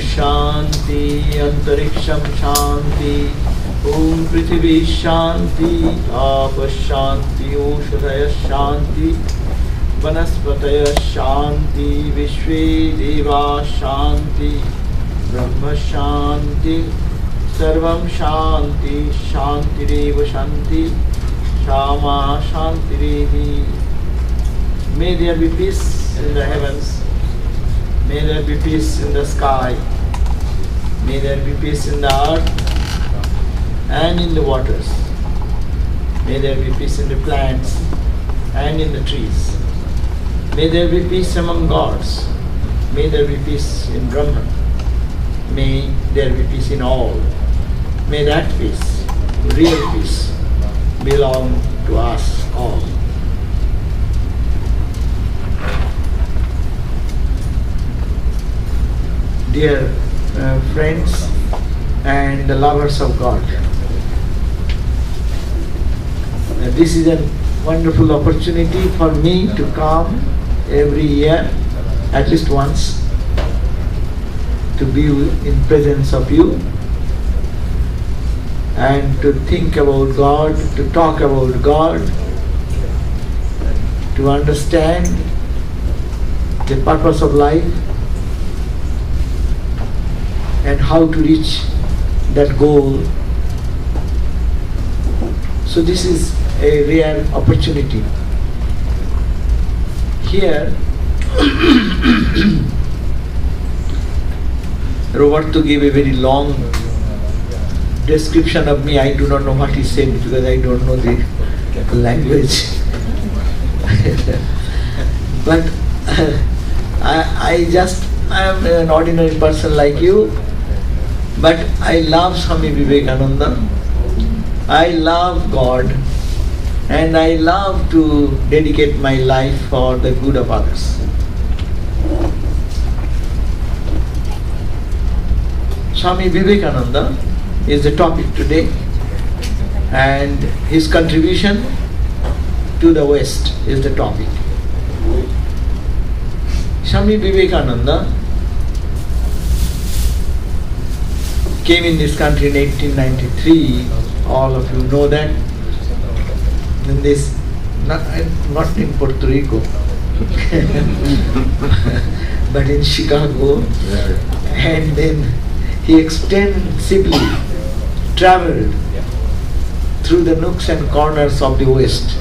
शांति अंतरिक्षम शांति ओम पृथ्वी शांति आप शांति औषधय शांति वनस्पतय शांति विश्वे देवा शांति ब्रह्म शांति सर्वं शांति शांतिरेव शांति Shama Shantirehi. May there be peace in the heavens. May there be peace in the sky. May there be peace in the earth and in the waters. May there be peace in the plants and in the trees. May there be peace among gods. May there be peace in Brahman. May there be peace in all. May that peace, real peace, belong to us all. Dear friends and the lovers of God, this is a wonderful opportunity for me to come every year, at least once, to be in presence of you and to think about God, to talk about God, to understand the purpose of life and how to reach that goal. So this is a rare opportunity. Here, Roberto gave a very long description of me. I do not know what he said because I don't know the language. But I am an ordinary person like you, but I love Swami Vivekananda. I love God, and I love to dedicate my life for the good of others. Swami Vivekananda is the topic today, and his contribution to the West is the topic. Swami Vivekananda came in this country in 1893. All of you know that. In this, not in Puerto Rico, but in Chicago, and then he extensively traveled through the nooks and corners of the West,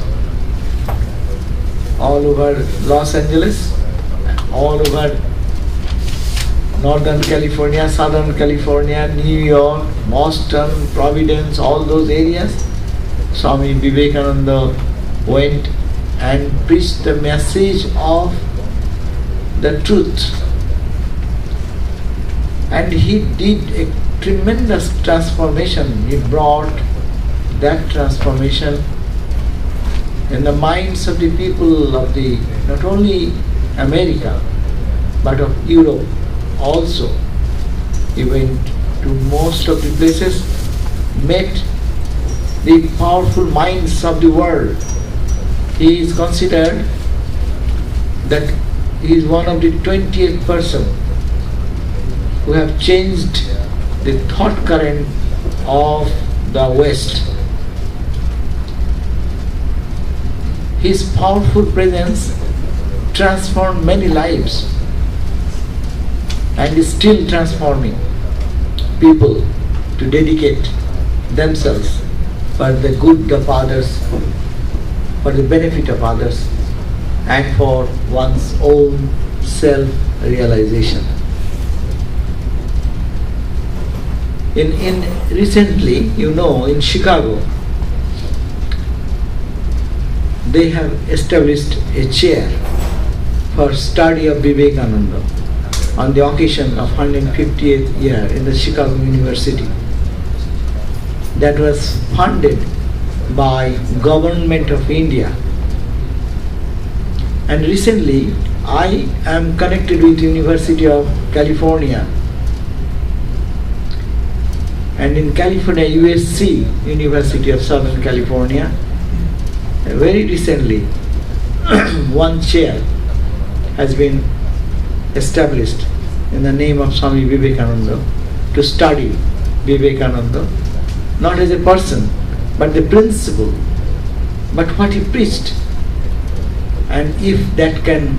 all over Los Angeles, all over Northern California, Southern California, New York, Boston, Providence, all those areas. Swami Vivekananda went and preached the message of the truth. And he did a tremendous transformation. He brought that transformation in the minds of the people of the, not only America, but of Europe also. He went to most of the places, met the powerful minds of the world. He is considered that he is one of the 20th person who have changed the thought current of the West. His powerful presence transformed many lives and is still transforming people to dedicate themselves for the good of others, for the benefit of others, and for one's own self-realization. In recently, in Chicago, they have established a chair for study of Vivekananda on the occasion of 150th year in the Chicago University. That was funded by Government of India. And recently, I am connected with University of California. And in California, USC, University of Southern California, very recently, one chair has been established in the name of Swami Vivekananda to study Vivekananda, not as a person, but the principle, but what he preached. And if that can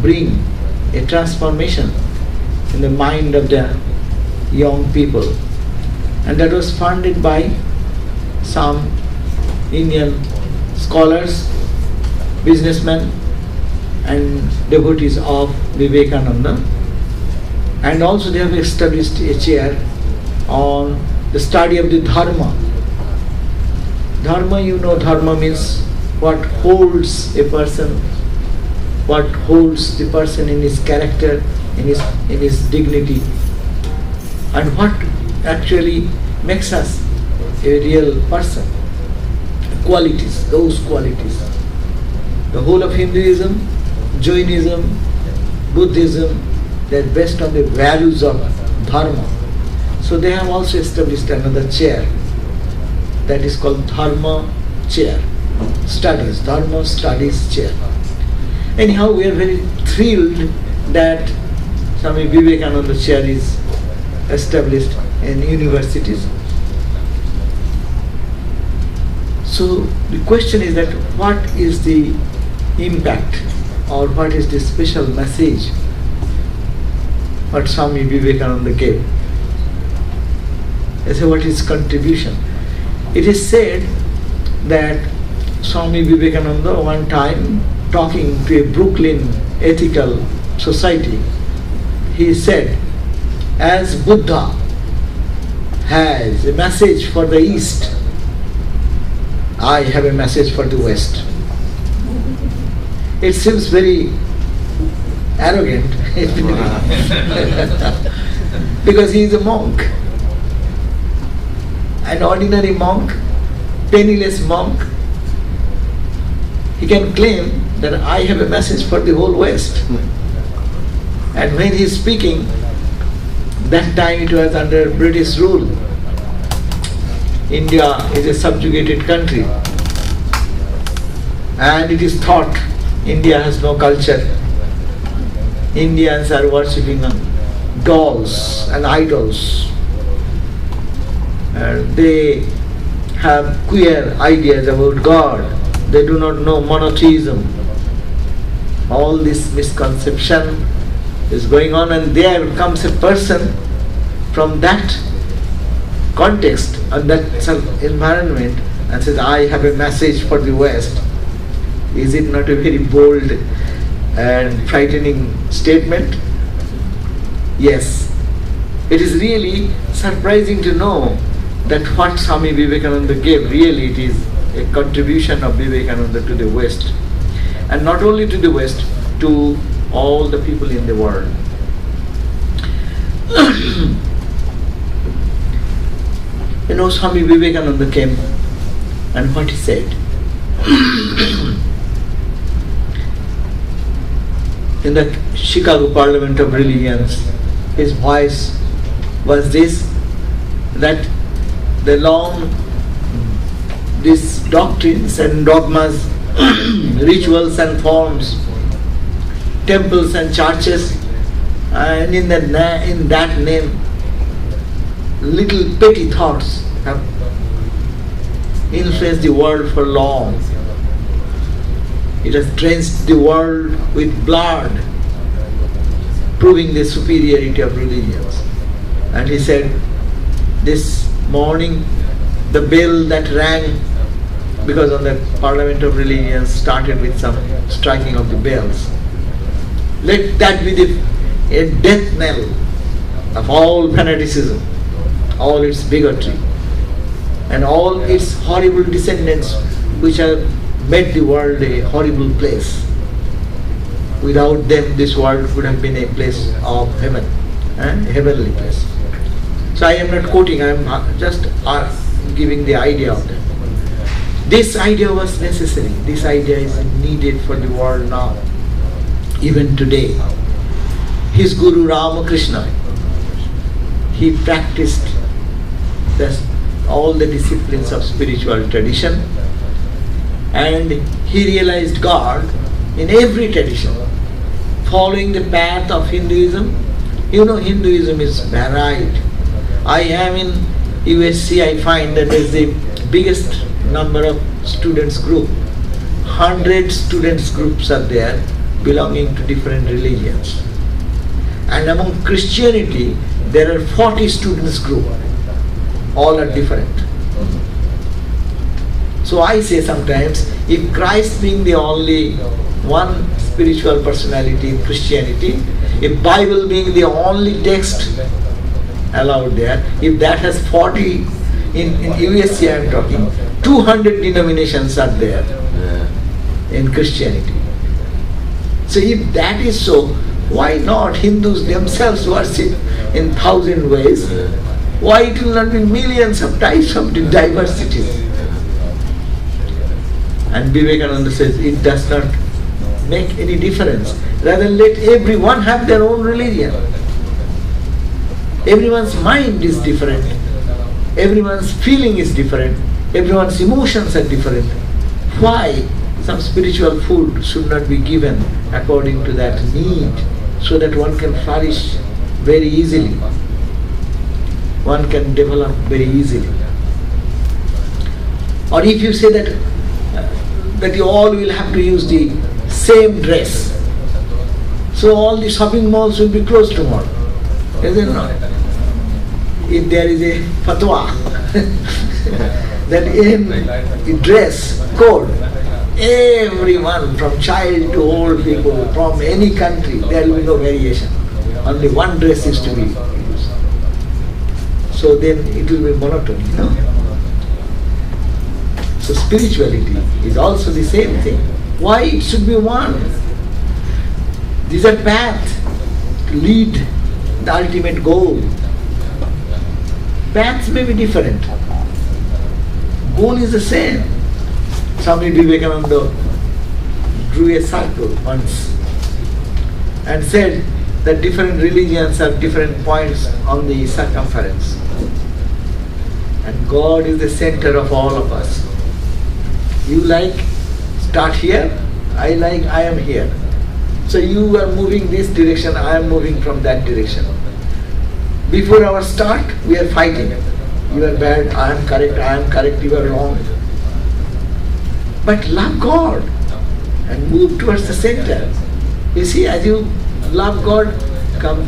bring a transformation in the mind of the young people. And that was funded by some Indian scholars, businessmen and devotees of Vivekananda. And also they have established a chair on the study of the Dharma. Dharma, you know, Dharma means what holds a person, what holds the person in his character, in his dignity, and what actually makes us a real person. Qualities, those qualities. The whole of Hinduism, Jainism, Buddhism, they are based on the values of Dharma. So they have also established another chair that is called Dharma chair. Studies, Dharma studies chair. Anyhow, we are very thrilled that Swami Vivekananda chair is established in universities. So the question is that what is the impact or what is the special message what Swami Vivekananda gave? I say, what is contribution? It is said that Swami Vivekananda one time talking to a Brooklyn ethical society, he said, as Buddha has a message for the East, I have a message for the West. It seems very arrogant because he is a monk, an ordinary monk, penniless monk. He can claim that I have a message for the whole West. And when he is speaking, that time it was under British rule. India is a subjugated country. And it is thought India has no culture. Indians are worshipping dolls and idols. And they have queer ideas about God. They do not know monotheism. All this misconception is going on, and there comes a person from that context and that environment and says, I have a message for the West. Is it not a very bold and frightening statement? Yes. It is really surprising to know that what Swami Vivekananda gave, really it is a contribution of Vivekananda to the West. And not only to the West, to all the people in the world. You know, Swami Vivekananda came, and what he said? In the Chicago Parliament of Religions, his voice was this, that these doctrines and dogmas, rituals and forms, temples and churches, and in that name, little petty thoughts have influenced the world for long. It has drenched the world with blood, proving the superiority of religions. And he said, this morning, the bell that rang, because on the Parliament of Religions started with some striking of the bells, let that be a death knell of all fanaticism, all its bigotry, and all its horrible descendants which have made the world a horrible place. Without them, this world would have been a place of heaven, a heavenly place. So I am not quoting, I am just giving the idea of that. This idea was necessary. This idea is needed for the world now, even today. His Guru Ramakrishna, he practiced all the disciplines of spiritual tradition, and he realized God in every tradition, following the path of Hinduism, You know, Hinduism is varied. I am in USC, I find that there is the biggest number of students group. 100 students groups are there belonging to different religions. And among Christianity, there are 40 students group. All are different. So I say sometimes, if Christ being the only one spiritual personality in Christianity, if Bible being the only text allowed there, if that has 40, in USC I am talking, 200 denominations are there in Christianity. So if that is so, why not Hindus themselves worship in 1,000 ways? Why it will not be millions of types of diversity? And Vivekananda says it does not make any difference. Rather, let everyone have their own religion. Everyone's mind is different. Everyone's feeling is different. Everyone's emotions are different. Why some spiritual food should not be given according to that need, so that one can flourish very easily? One can develop very easily. Or if you say that you all will have to use the same dress, so all the shopping malls will be closed tomorrow, is it not? If there is a fatwa that in the dress code, everyone from child to old people from any country, there will be no variation. Only one dress is to be used. So then it will be monotony, no? So spirituality is also the same thing. Why it should be one? These are paths to lead the ultimate goal. Paths may be different. Goal is the same. Swami Vivekananda drew a circle once and said that different religions have different points on the circumference. And God is the center of all of us. You start here, I am here. So you are moving this direction, I am moving from that direction. Before our start, we are fighting. You are bad, I am correct, you are wrong. But love God and move towards the center. You see, as you love God, come,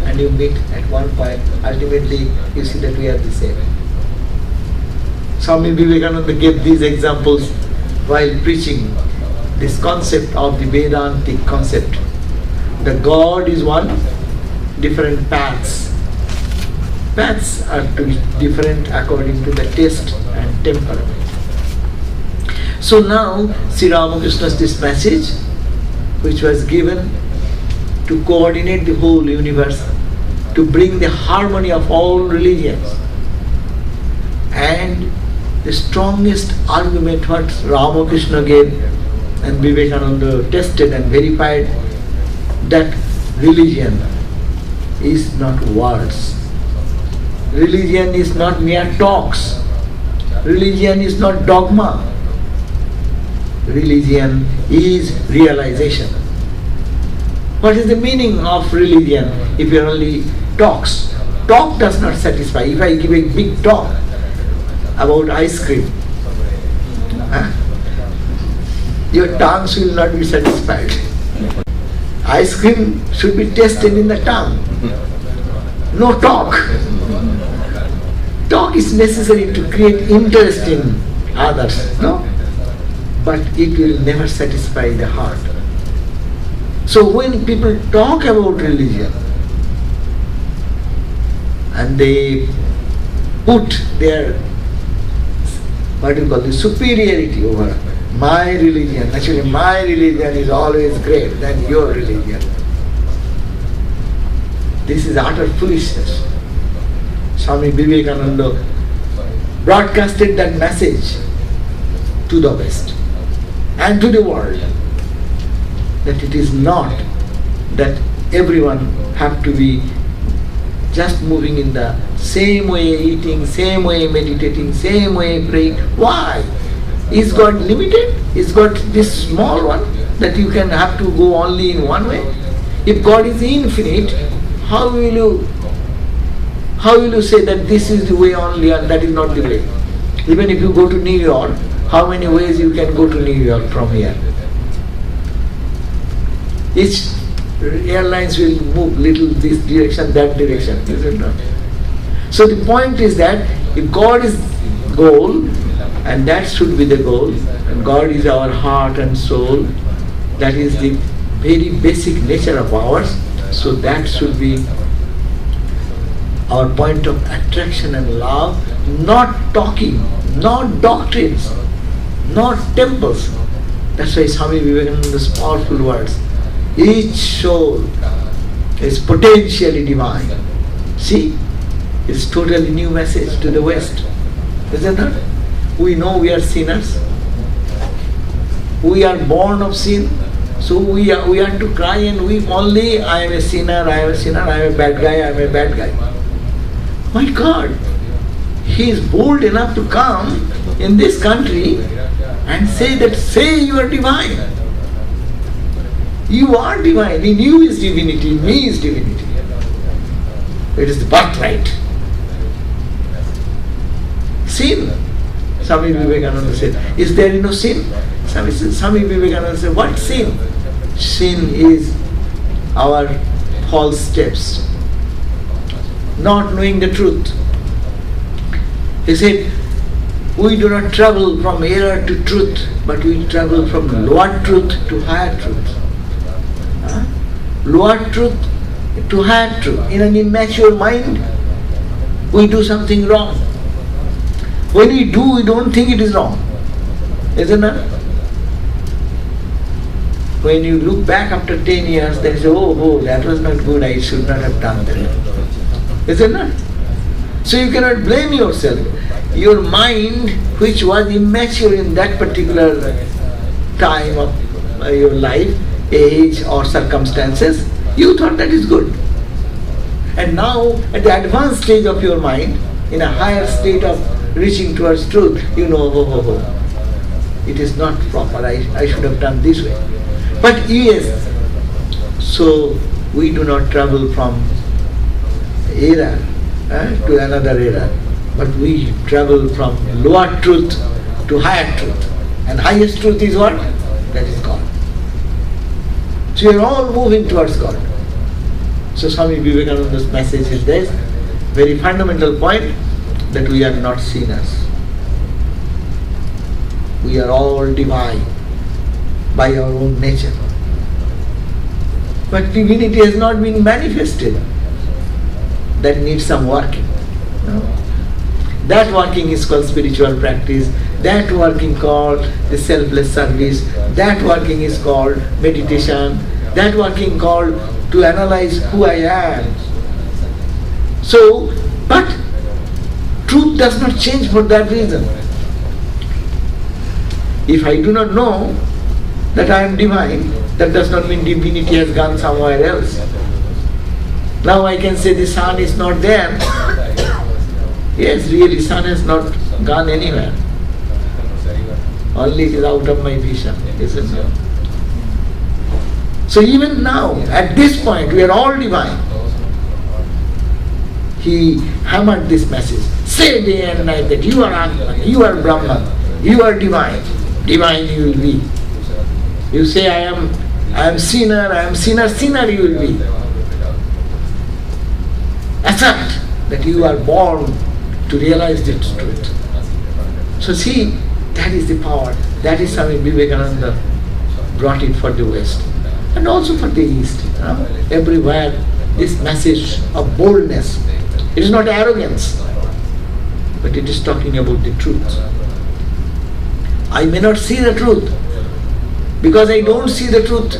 and you meet at one point. Ultimately, you see that we are the same. Swami Vivekananda gave these examples while preaching this concept of the Vedantic concept. The God is one, different paths. Paths are to be different according to the taste and temperament. So now, Sri Ramakrishna's this message, which was given to coordinate the whole universe, to bring the harmony of all religions. And the strongest argument what Ramakrishna gave and Vivekananda tested and verified, that religion is not words. Religion is not mere talks. Religion is not dogma. Religion is realization. What is the meaning of religion if you only talks? Talk does not satisfy. If I give a big talk about ice cream, your tongues will not be satisfied. Ice cream should be tasted in the tongue. No talk. Talk is necessary to create interest in others, no? But it will never satisfy the heart. So when people talk about religion and they put their, the superiority over my religion, actually my religion is always great than your religion. This is utter foolishness. Swami Vivekananda broadcasted that message to the West and to the world, that it is not that everyone have to be just moving in the same way eating, same way meditating, same way praying. Why? Is God limited? Is God this small one that you can have to go only in one way? If God is infinite, how will you say that this is the way only and that is not the way? Even if you go to New York, how many ways you can go to New York from here? Each airlines will move little this direction, that direction, is it not? So the point is that if God is goal, and that should be the goal, and God is our heart and soul, that is the very basic nature of ours, so that should be our point of attraction and love, not talking, not doctrines, not temples. That's why Swami Vivekananda's powerful words, each soul is potentially divine. See, it's totally new message to the West, isn't it? We know we are sinners. We are born of sin. So we are to cry and weep only, I am a sinner, I am a sinner, I am a bad guy, I am a bad guy. My God, He is bold enough to come in this country and say you are divine. You are divine. In you is divinity, in me is divinity. It is the birthright. Sin. Swami Vivekananda said, is there no sin? Swami Vivekananda said, what sin? Sin is our false steps, not knowing the truth. He said, we do not travel from error to truth, but we travel from lower truth to higher truth. Lower truth to higher truth. In an immature mind, we do something wrong. When we do, we don't think it is wrong. Isn't it? When you look back after 10 years, then you say, oh, that was not good, I should not have done that. Isn't it? So you cannot blame yourself. Your mind, which was immature in that particular time of your life, age or circumstances, you thought that is good. And now, at the advanced stage of your mind, in a higher state of reaching towards truth, you know, it is not proper, I should have done this way. But yes, so we do not travel from era to another era, but we travel from lower truth to higher truth. And highest truth is what? That is God. So we are all moving towards God. So Swami Vivekananda's message is this, very fundamental point, that we are not sinners. We are all divine by our own nature. But divinity has not been manifested. That needs some working. That working is called spiritual practice. That working called the selfless service. That working is called meditation. That working called to analyze who I am. So, but truth does not change for that reason. If I do not know that I am divine, that does not mean divinity has gone somewhere else. Now I can say the sun is not there. Yes, really, sun has not gone anywhere. Only it is out of my vision, isn't it? So even now, at this point, we are all divine. He hammered this message. Say day and night that you are Atman, you are Brahman, you are divine. Divine you will be. You say I am sinner, sinner you will be. Accept that you are born to realize this truth. So see, that is the power. That is Swami Vivekananda brought it for the West. And also for the East. Everywhere this message of boldness. It is not arrogance, but it is talking about the truth. I may not see the truth because I don't see the truth.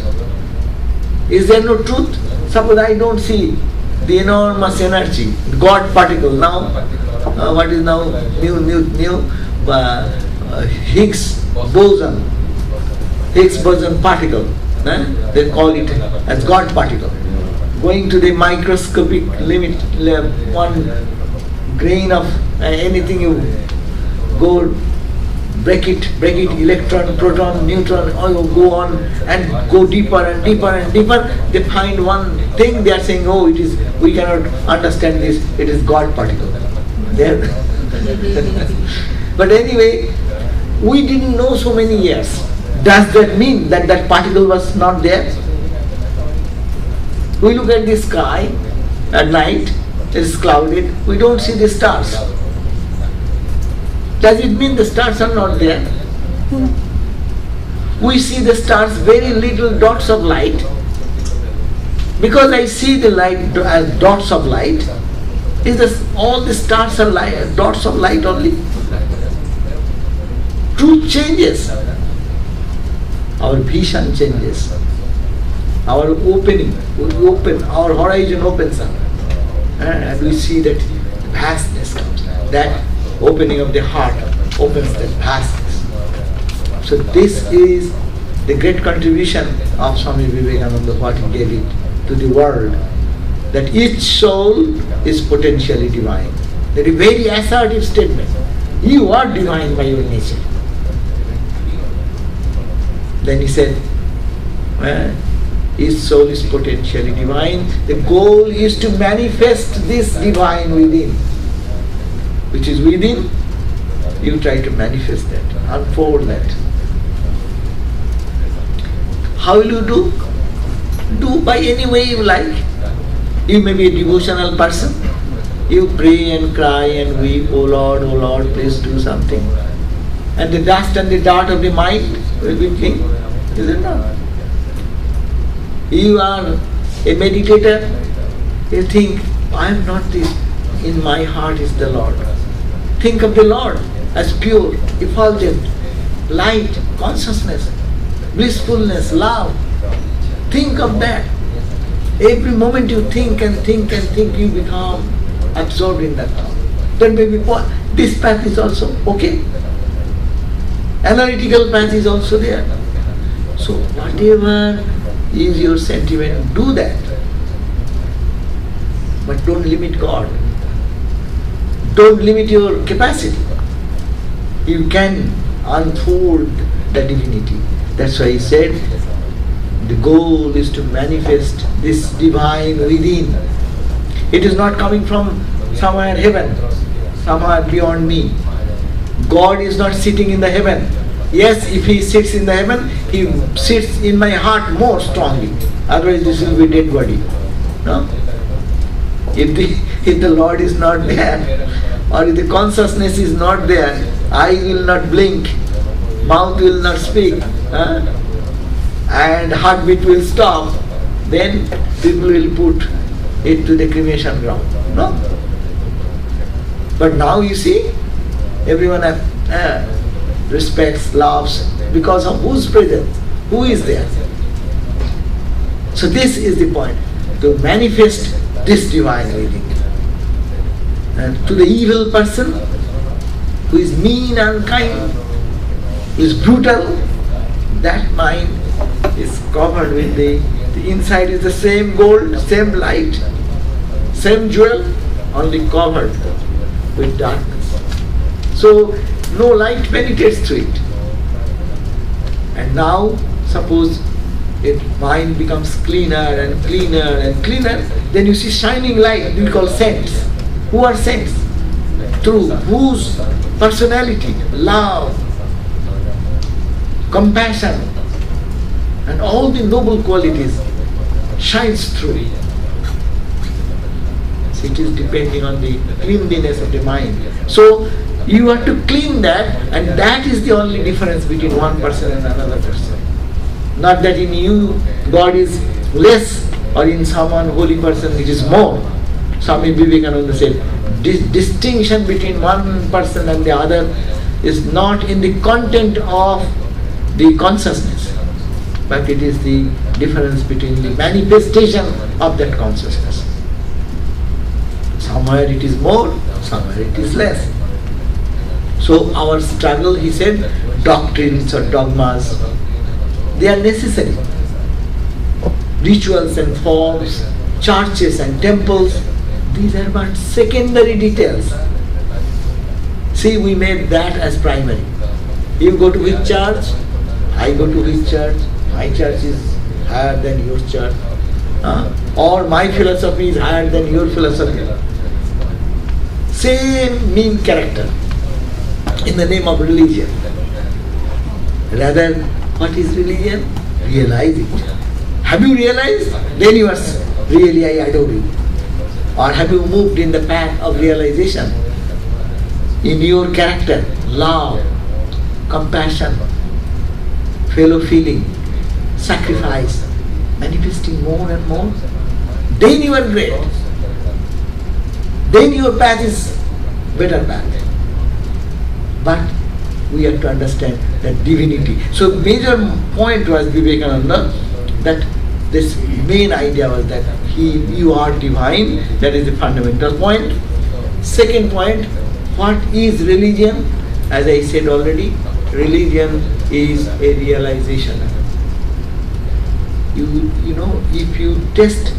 Is there no truth? Suppose I don't see the enormous energy, God particle. Now, what is now new Higgs boson particle. They call it as God particle. Going to the microscopic limit, 1 grain of anything, you go break it, electron, proton, neutron, all go on and go deeper and deeper and deeper. They find one thing, they are saying, oh, it is, we cannot understand this, it is God particle. There. But anyway, we didn't know so many years. Does that mean that that particle was not there? We look at the sky at night, it is clouded, we don't see the stars. Does it mean the stars are not there? We see the stars, very little dots of light. Because I see the light as dots of light, is this, all the stars are dots of light only? Truth changes. Our vision changes. Our opening, our horizon opens up. And we see that vastness comes. That opening of the heart opens that vastness. So this is the great contribution of Swami Vivekananda, what he gave it to the world, that each soul is potentially divine. That is a very assertive statement. You are divine by your nature. Then he said, each soul is potentially divine. The goal is to manifest this divine within. Which is within, you try to manifest that, unfold that. How will you do? Do by any way you like. You may be a devotional person. You pray and cry and weep, oh Lord, please do something. And the dust and the dart of the mind will be clean. Is it not? You are a meditator, you think, I am not this, in my heart is the Lord. Think of the Lord as pure, effulgent, light, consciousness, blissfulness, love. Think of that. Every moment you think and think and think, you become absorbed in that thought. Then maybe this path is also okay. Analytical path is also there. So whatever is your sentiment, do that. But don't limit God. Don't limit your capacity. You can unfold the divinity. That's why he said, the goal is to manifest this divine within. It is not coming from somewhere heaven, somewhere beyond me. God is not sitting in the heaven. Yes, if he sits in the heaven, he sits in my heart more strongly. Otherwise this will be dead body. No? If the Lord is not there, or if the consciousness is not there, eyes will not blink, mouth will not speak, and heartbeat will stop, then people will put it to the cremation ground. No? But now you see, everyone respects, loves, because of whose presence? Who is there? So this is the point, to manifest this divine within. And to the evil person, who is mean, unkind, who is brutal, that mind is covered with the inside is the same gold, same light, same jewel, only covered with darkness. So no light penetrates through it. And now suppose if mind becomes cleaner and cleaner and cleaner, then you see shining light, we call saints. Who are saints? Through whose personality, love, compassion, and all the noble qualities shines through. So it is depending on the cleanliness of the mind. So you have to clean that, and that is the only difference between one person and another person. Not that in you God is less, or in someone holy person it is more. Swami Vivekananda said, distinction between one person and the other is not in the content of the consciousness, but it is the difference between the manifestation of that consciousness. Somewhere it is more, somewhere it is less. So our struggle, he said, doctrines or dogmas, they are necessary. Rituals and forms, churches and temples, these are but secondary details. See, we made that as primary. You go to which church? I go to which church? My church is higher than your church. Or my philosophy is higher than your philosophy. Same mean character in the name of religion. Rather, what is religion? Realize it. Have you realized? Then you are really, I adore you. Or have you moved in the path of realization? In your character, love, compassion, fellow feeling, sacrifice, manifesting more and more, then you are great. Then your path is better path. But we have to understand that divinity. So major point was Vivekananda, that this main idea was that you are divine. That is the fundamental point. Second point, what is religion? As I said already, religion is a realization. You know, if you test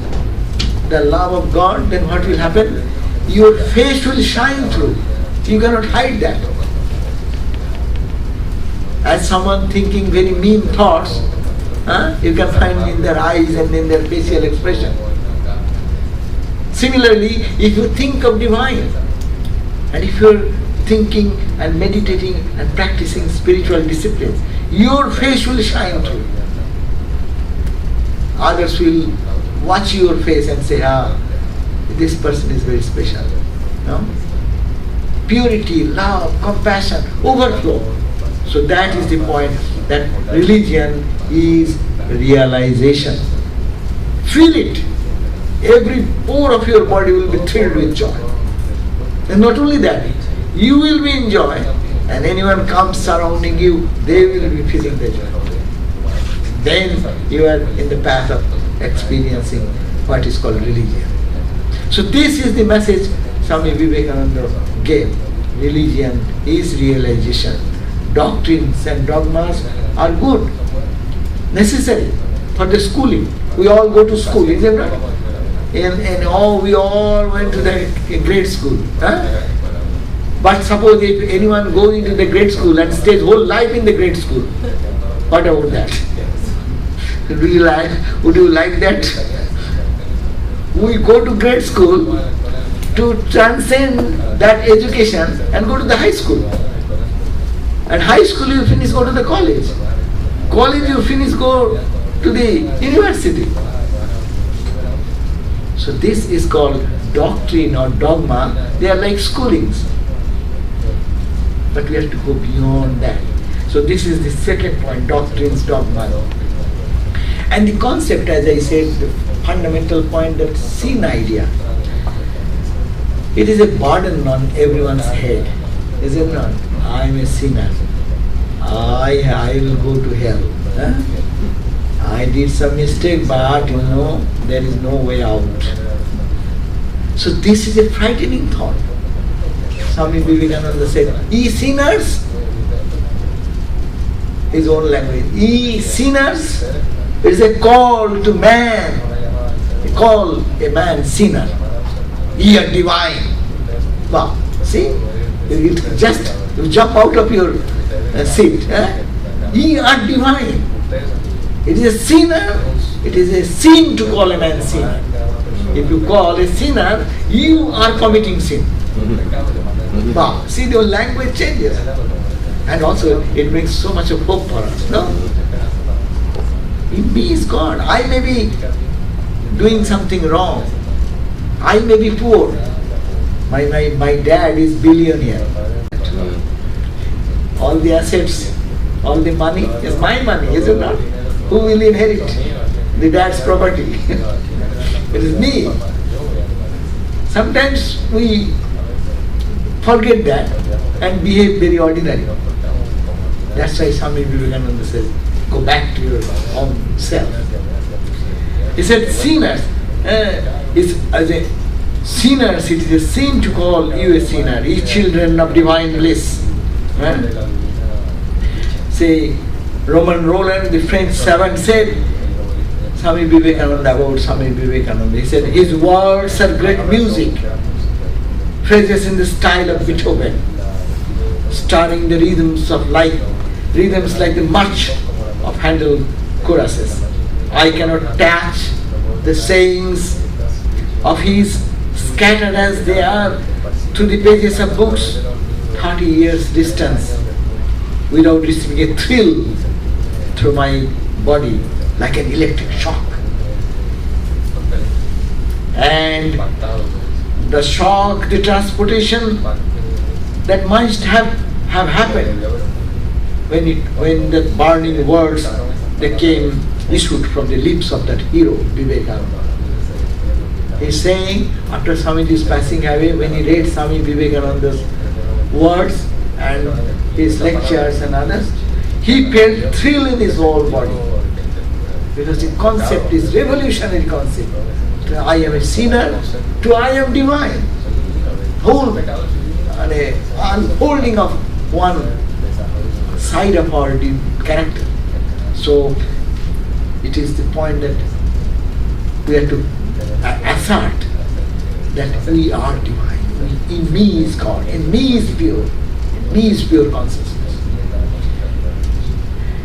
the love of God, then what will happen? Your face will shine through. You cannot hide that. As someone thinking very mean thoughts, you can find in their eyes and in their facial expression. Similarly, if you think of divine, and if you are thinking and meditating and practicing spiritual disciplines, your face will shine through. Others will watch your face and say, this person is very special. No? Purity, love, compassion, overflow. So that is the point, that religion is realization. Feel it. Every pore of your body will be filled with joy. And not only that, you will be in joy, and anyone comes surrounding you, they will be feeling the joy. Then you are in the path of experiencing what is called religion. So this is the message Swami Vivekananda gave. Religion is realization. Doctrines and dogmas are good, necessary for the schooling. We all go to school, isn't it? And we all went to the grade school. But suppose if anyone goes into the grade school and stays whole life in the grade school, what about that? Would you like that? We go to grade school to transcend that education and go to the high school. And high school you finish, go to the college. College you finish, go to the university. So this is called doctrine or dogma. They are like schoolings. But we have to go beyond that. So this is the second point, doctrines, dogma. And the concept, as I said, the fundamental point, that sin idea, it is a burden on everyone's head, is it not? I am a sinner. I will go to hell. I did some mistake, but there is no way out. So this is a frightening thought. Swami Vivekananda said, ye sinners, his own language, ye sinners, it is a call to man. He call a man sinner. Ye are divine. Wow, see? You jump out of your seat. Ye are divine. It is a sinner. It is a sin to call a man sinner. If you call a sinner, you are committing sin. Wow, see, the language changes. And also, it brings so much of hope for us. No? In me is God. I may be doing something wrong. I may be poor. My dad is billionaire. All the assets, all the money is my money, is it not? Who will inherit the dad's property? It is me. Sometimes we forget that and behave very ordinary. That's why Swami Vivekananda says, go back to your own self. He said, sinners, as a sinners, it is a sin to call you a sinner, ye children of divine bliss. Say, Roman Roland, the French savant, said, Swami Vivekananda, about Swami Vivekananda, he said, his words are great music, phrases in the style of Beethoven, starring the rhythms of life rhythms like the march of Handel choruses. I cannot touch the sayings of his scattered as they are through the pages of books, 30 years distance, without receiving a thrill through my body like an electric shock. And the shock, the transportation that must have happened when the burning words that came issued from the lips of that hero, Vivekananda. He's saying, after Swamiji's passing away, when he read Swami Vivekananda's words and his lectures and others, he felt thrill in his whole body. Because the concept is revolutionary concept. To I am a sinner, to I am divine. Whole unfolding of one side of our character. So it is the point that we have to assert that we are divine. In me is God, in me is pure, in me is pure consciousness.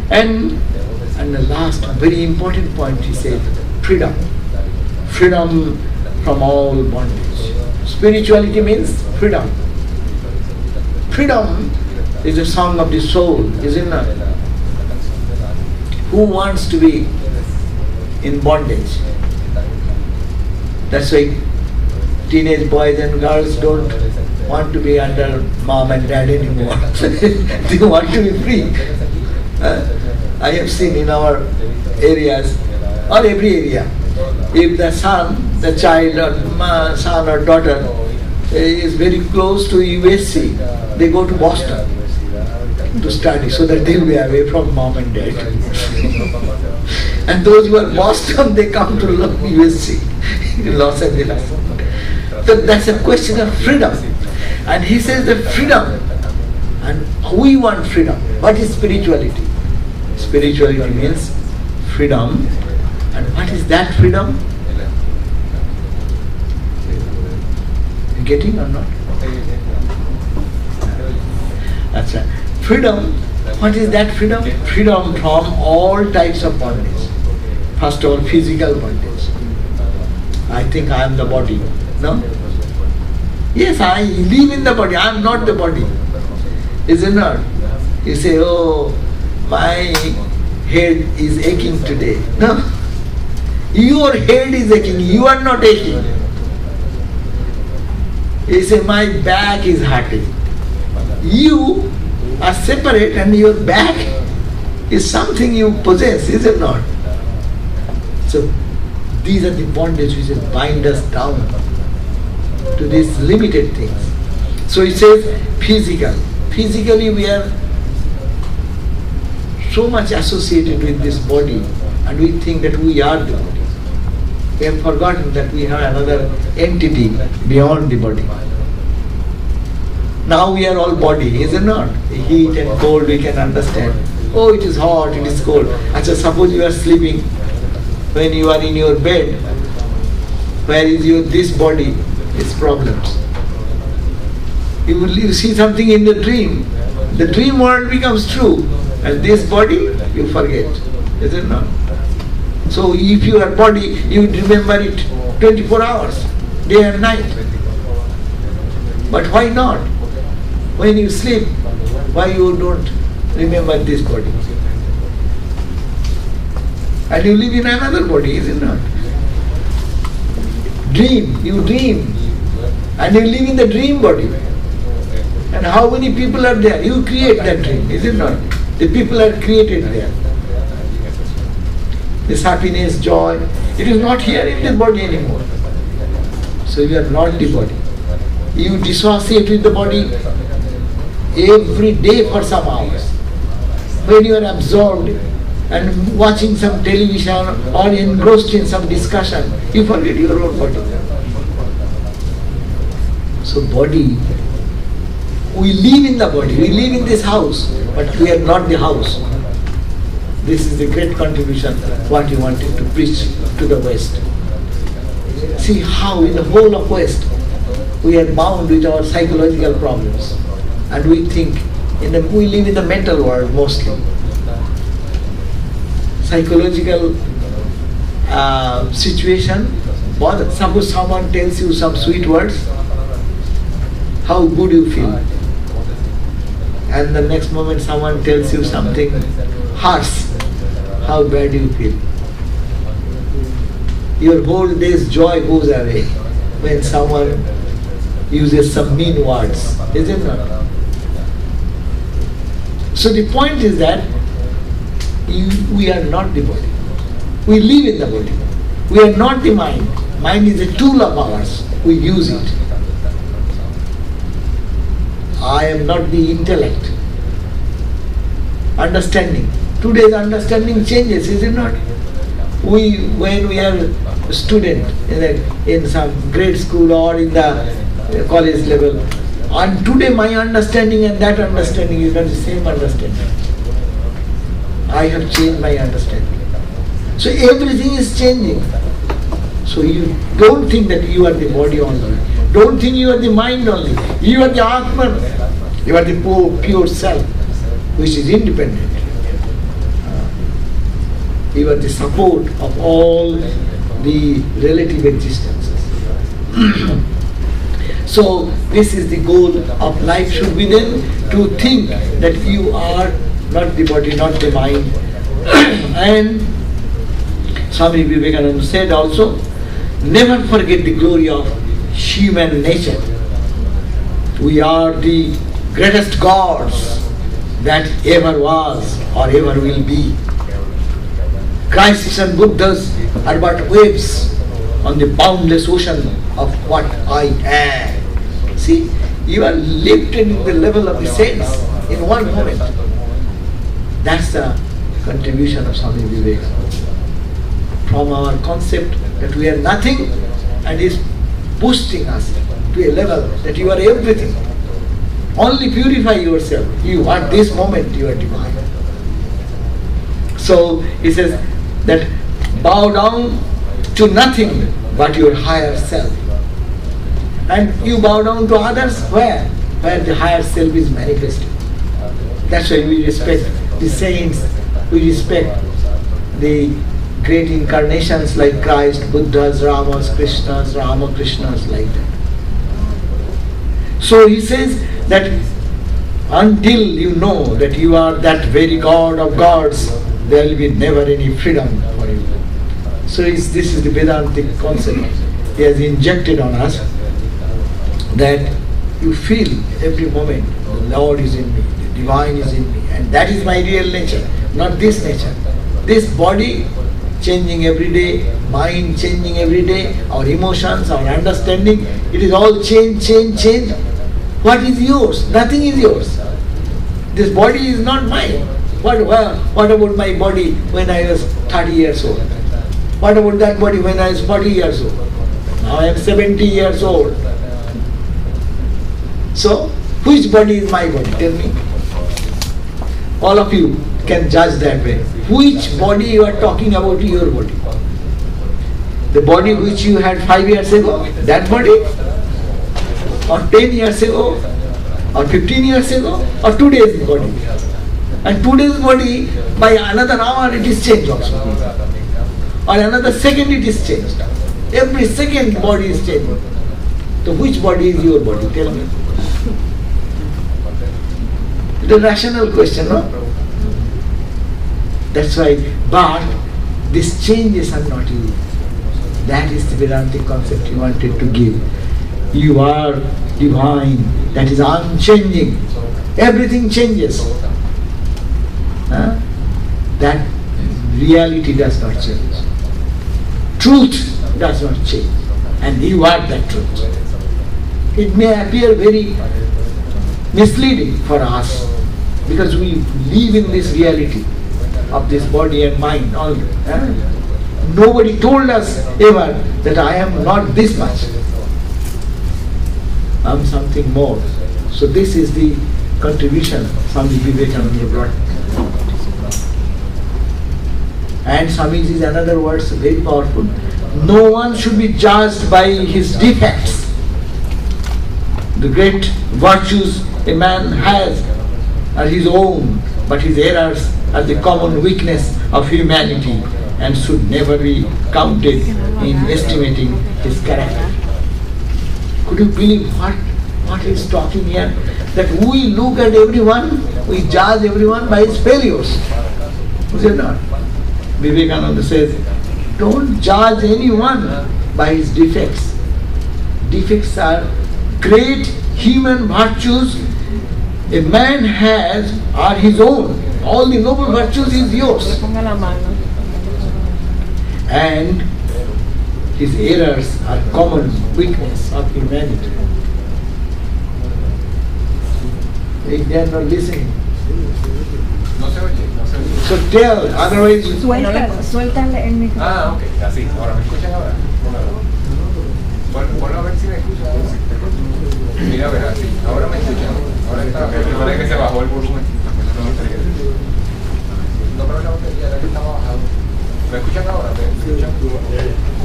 And the last very important point he said, freedom. Freedom from all bondage. Spirituality means freedom. Freedom is a song of the soul, isn't it? Who wants to be in bondage? That's why teenage boys and girls don't want to be under mom and dad anymore. They want to be free. I have seen in our areas, or every area, if the son, the child or son or daughter is very close to USC, they go to Boston to study so that they will be away from mom and dad. And those who are Boston, they come to USC in Los Angeles. So that's a question of freedom. And he says that freedom, and we want freedom. What is spirituality? Spirituality means freedom. And what is that freedom? You getting or not? That's right. Freedom, what is that freedom? Freedom from all types of bondage. First of all, physical bondage. I think I am the body. No? Yes, I live in the body. I am not the body. Is it not? You say, oh, my head is aching today. No. Your head is aching. You are not aching. You say, my back is hurting. You are separate and your back is something you possess, is it not? So these are the bondages which bind us down to these limited things. So it says physical. Physically we are so much associated with this body and we think that we are the body. We have forgotten that we have another entity beyond the body. Now we are all body, is it not? Heat and cold we can understand. Oh, it is hot, it is cold. Achha, suppose you are sleeping, when you are in your bed, where is your this body? Its problems. You see something in the dream world becomes true, and this body you forget, is it not? So if you are body, you remember it 24 hours, day and night. But why not? When you sleep, why you don't remember this body? And you live in another body, is it not? You dream, and you live in the dream body. And how many people are there? You create that dream, is it not? The people are created there. This happiness, joy, it is not here in this body anymore. So you are not the body. You dissociate with the body every day for some hours. When you are absorbed and watching some television or engrossed in some discussion, you forget your own body. So body, we live in the body, we live in this house, but we are not the house. This is the great contribution what you wanted to preach to the West. See how in the whole of West we are bound with our psychological problems. And we think We live in the mental world mostly. Psychological situation. Suppose someone tells you some sweet words, how good you feel. And the next moment someone tells you something harsh, how bad you feel. Your whole day's joy goes away when someone uses some mean words, is it not? So the point is that we are not the body. We live in the body. We are not the mind. Mind is a tool of ours. We use it. I am not the intellect. Understanding. Today's understanding changes, is it not? When we are a student in some grade school or in the college level, and today my understanding and that understanding is not the same understanding. I have changed my understanding. So everything is changing. So you don't think that you are the body only. Don't think you are the mind only. You are the Atman. You are the pure self, which is independent. You are the support of all the relative existences. So this is the goal of life should be then, to think that you are not the body, not the mind. And Swami Vivekananda said also, never forget the glory of human nature. We are the greatest gods that ever was or ever will be. Christs and Buddhas are but waves on the boundless ocean of what I am. See, you are lifted in the level of the saints in one moment. That's the contribution of Swami Vivekananda. From our concept that we are nothing, and is boosting us to a level that you are everything. Only purify yourself. You at this moment you are divine. So he says that bow down to nothing but your higher self. And you bow down to others where? Where the higher self is manifested. That's why we respect the saints, we respect the great incarnations like Christ, Buddhas, Ramas, Krishnas, Ramakrishnas, like that. So he says that until you know that you are that very God of gods, there will be never any freedom for you. So this is the Vedantic concept he has injected on us, that you feel every moment the Lord is in me, the divine is in me, and that is my real nature, not this nature. This body changing every day, mind changing every day, our emotions, our understanding, it is all change. What is yours? Nothing is yours. This body is not mine. What about my body when I was 30 years old? What about that body when I was 40 years old? Now I am 70 years old. So, which body is my body? Tell me. All of you can judge that way. Which body you are talking about, your body? The body which you had 5 years ago, that body? Or 10 years ago? Or 15 years ago? Or today's body? And today's body, by another hour it is changed also. Or another second it is changed. Every second body is changing. So which body is your body? Tell me. It's a rational question, no? That's why, but these changes are not you. That is the Vedantic concept he wanted to give. You are divine, that is unchanging. Everything changes. That reality does not change. Truth does not change. And you are that truth. It may appear very misleading for us because we live in this reality of this body and mind only. Nobody told us ever that I am not this much. I am something more. So this is the contribution Swami Vivekananda brought. And Swamiji's another words very powerful. No one should be judged by his defects. The great virtues a man has are his own, but his errors are the common weakness of humanity and should never be counted in estimating his character. Could you believe what he's talking here? That we look at everyone, we judge everyone by his failures. Is it not? Vivekananda says, don't judge anyone by his defects. Defects are great human virtues a man has are his own. All the noble virtues is yours. And his errors are common weakness of humanity. If they are not listening. So tell, otherwise... Suéltale el micrófono. Ah, ok, así. Ahora, ¿me escuchan ahora? Ponlo a ver si me escuchan. Mira, a ver, así. Ahora me escuchan. Ahora está. Parece que se bajó el volumen. No, pero la batería era que estaba bajado. ¿Me escuchan ahora? ¿Me escuchan?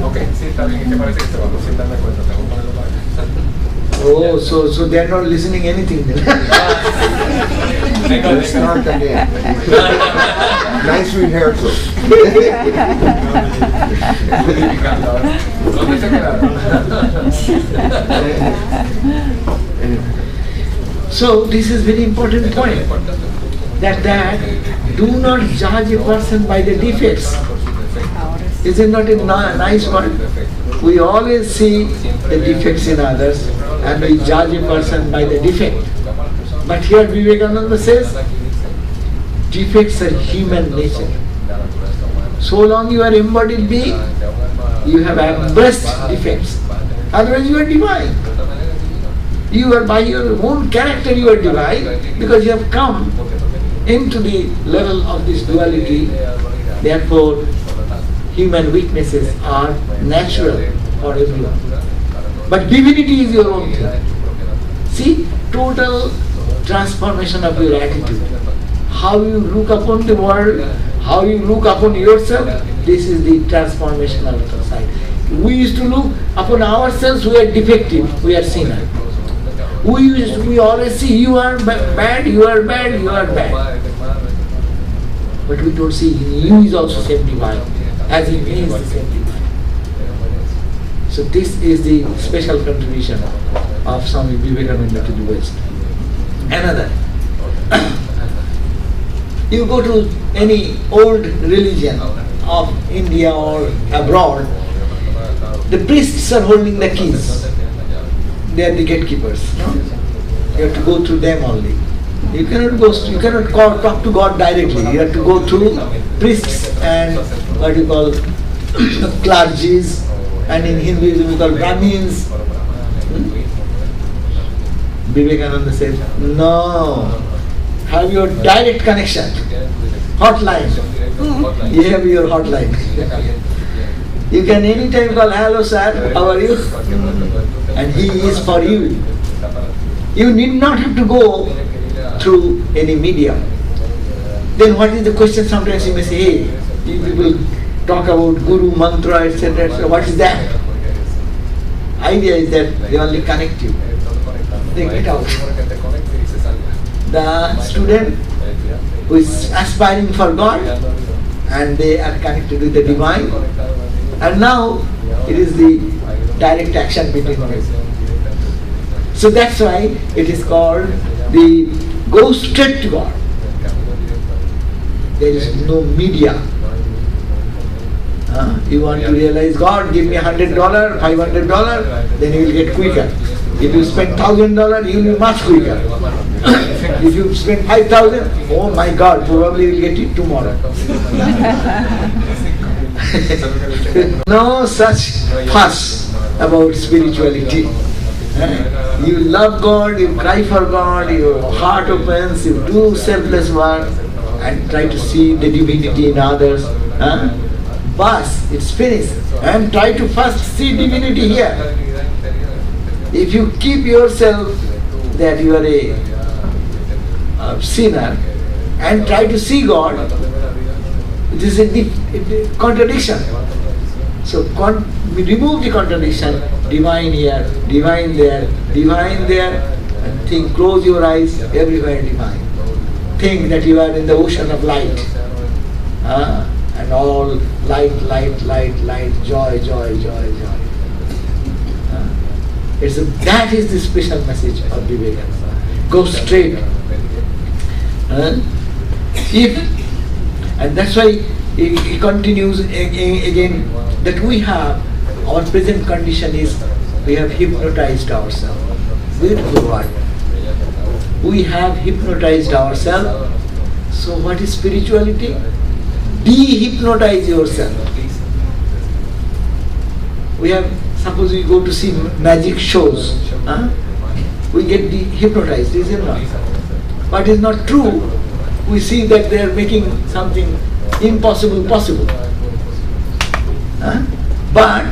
Ok, sí, está bien. Es que parece que se bajó sin darme cuenta. Tengo que ponerlo para allá. Oh, so they are not listening anything then. Let's start again. Nice rehearsal. ¿Dónde se quedaron? So this is very important point. That do not judge a person by the defects. Is it not a nice one? We always see the defects in others and we judge a person by the defect. But here Vivekananda says, defects are human nature. So long you are embodied being, you have embraced defects. Otherwise you are divine. You are by your own character you are divine because you have come into the level of this duality. Therefore, human weaknesses are natural for everyone. But divinity is your own thing. See, total transformation of your attitude. How you look upon the world, how you look upon yourself, this is the transformational side. We used to look upon ourselves, we are defective, we are sinner. We always see you are bad, you are bad, you are bad. But we don't see you is also same divine, as in me is the same divine. So this is the special contribution of Swami Vivekananda to the West. Another, you go to any old religion of India or abroad, the priests are holding the keys. They are the gatekeepers. No? You have to go through them only. You cannot talk to God directly. You have to go through priests and what you call clergies, and in Hinduism we call Brahmins. Vivekananda said, no, have your direct connection, hotline. You have your hotline. You can anytime call, hello sir, how are you? And he is for you. You need not have to go through any medium. Then what is the question? Sometimes you may say, hey, you people talk about guru, mantra, etc. So what is that? Idea is that they only connect you. They get out. The student who is aspiring for God and they are connected with the divine, and now it is the direct action between them. So that's why it is called the go straight to God. There is no media. You want to realize God, give me $100, $500, then you will get quicker. If you spend $1,000, you will be much quicker. If you spend 5,000, oh my God, probably you will get it tomorrow. No such fuss about spirituality. You love God, you cry for God, your heart opens, you do selfless work and try to see the divinity in others. Bas, it's finished. And try to first see divinity here. If you keep yourself that you are a sinner and try to see God, this is a contradiction. So remove the contradiction, divine here, divine there, and think, close your eyes, everywhere divine. think that you are in the ocean of light. And all light, joy. That is the special message of Vivekananda. Go straight. And that's why he continues again that we have, our present condition is we have hypnotized ourselves. Beautiful word. We have hypnotized ourselves. So what is spirituality? De-hypnotize yourself. We have, suppose we go to see magic shows, we get hypnotized, is it not? But it's not true. We see that they are making something impossible possible. But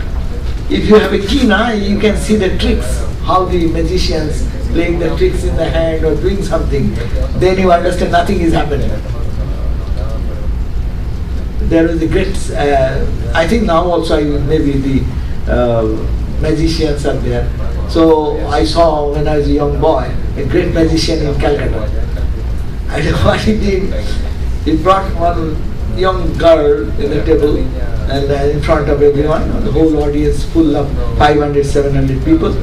if you have a keen eye, you can see the tricks, how the magicians playing the tricks in the hand or doing something. Then you understand nothing is happening. There is a great, I think now also maybe the magicians are there. So I saw when I was a young boy, a great magician in Calcutta. And what he did, he brought one young girl in the table and in front of everyone, the whole audience full of 500, 700 people.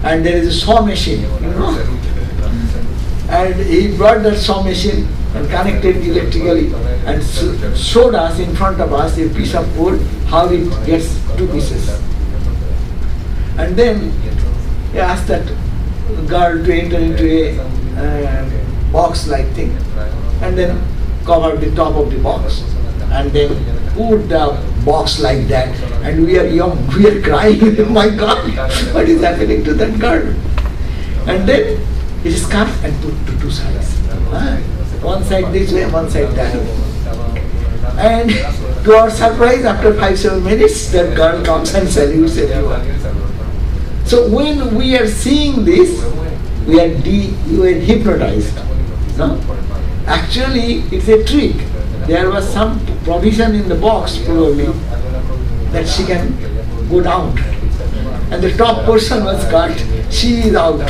And there is a saw machine, And he brought that saw machine and connected electrically and showed us in front of us a piece of wood, how it gets two pieces. And then he asked that girl to enter into a box-like thing, and then cover the top of the box, and then put the box like that. And we are young, we are crying, oh my God, what is happening to that girl? And then it is cut and put to two sides. One side this way, one side that way. And to our surprise, after 5-7 minutes, that girl comes and salutes everyone. So when we are seeing this, we are hypnotized. No? Actually, it's a trick. There was some provision in the box probably that she can go down. And the top person was cut, she is out.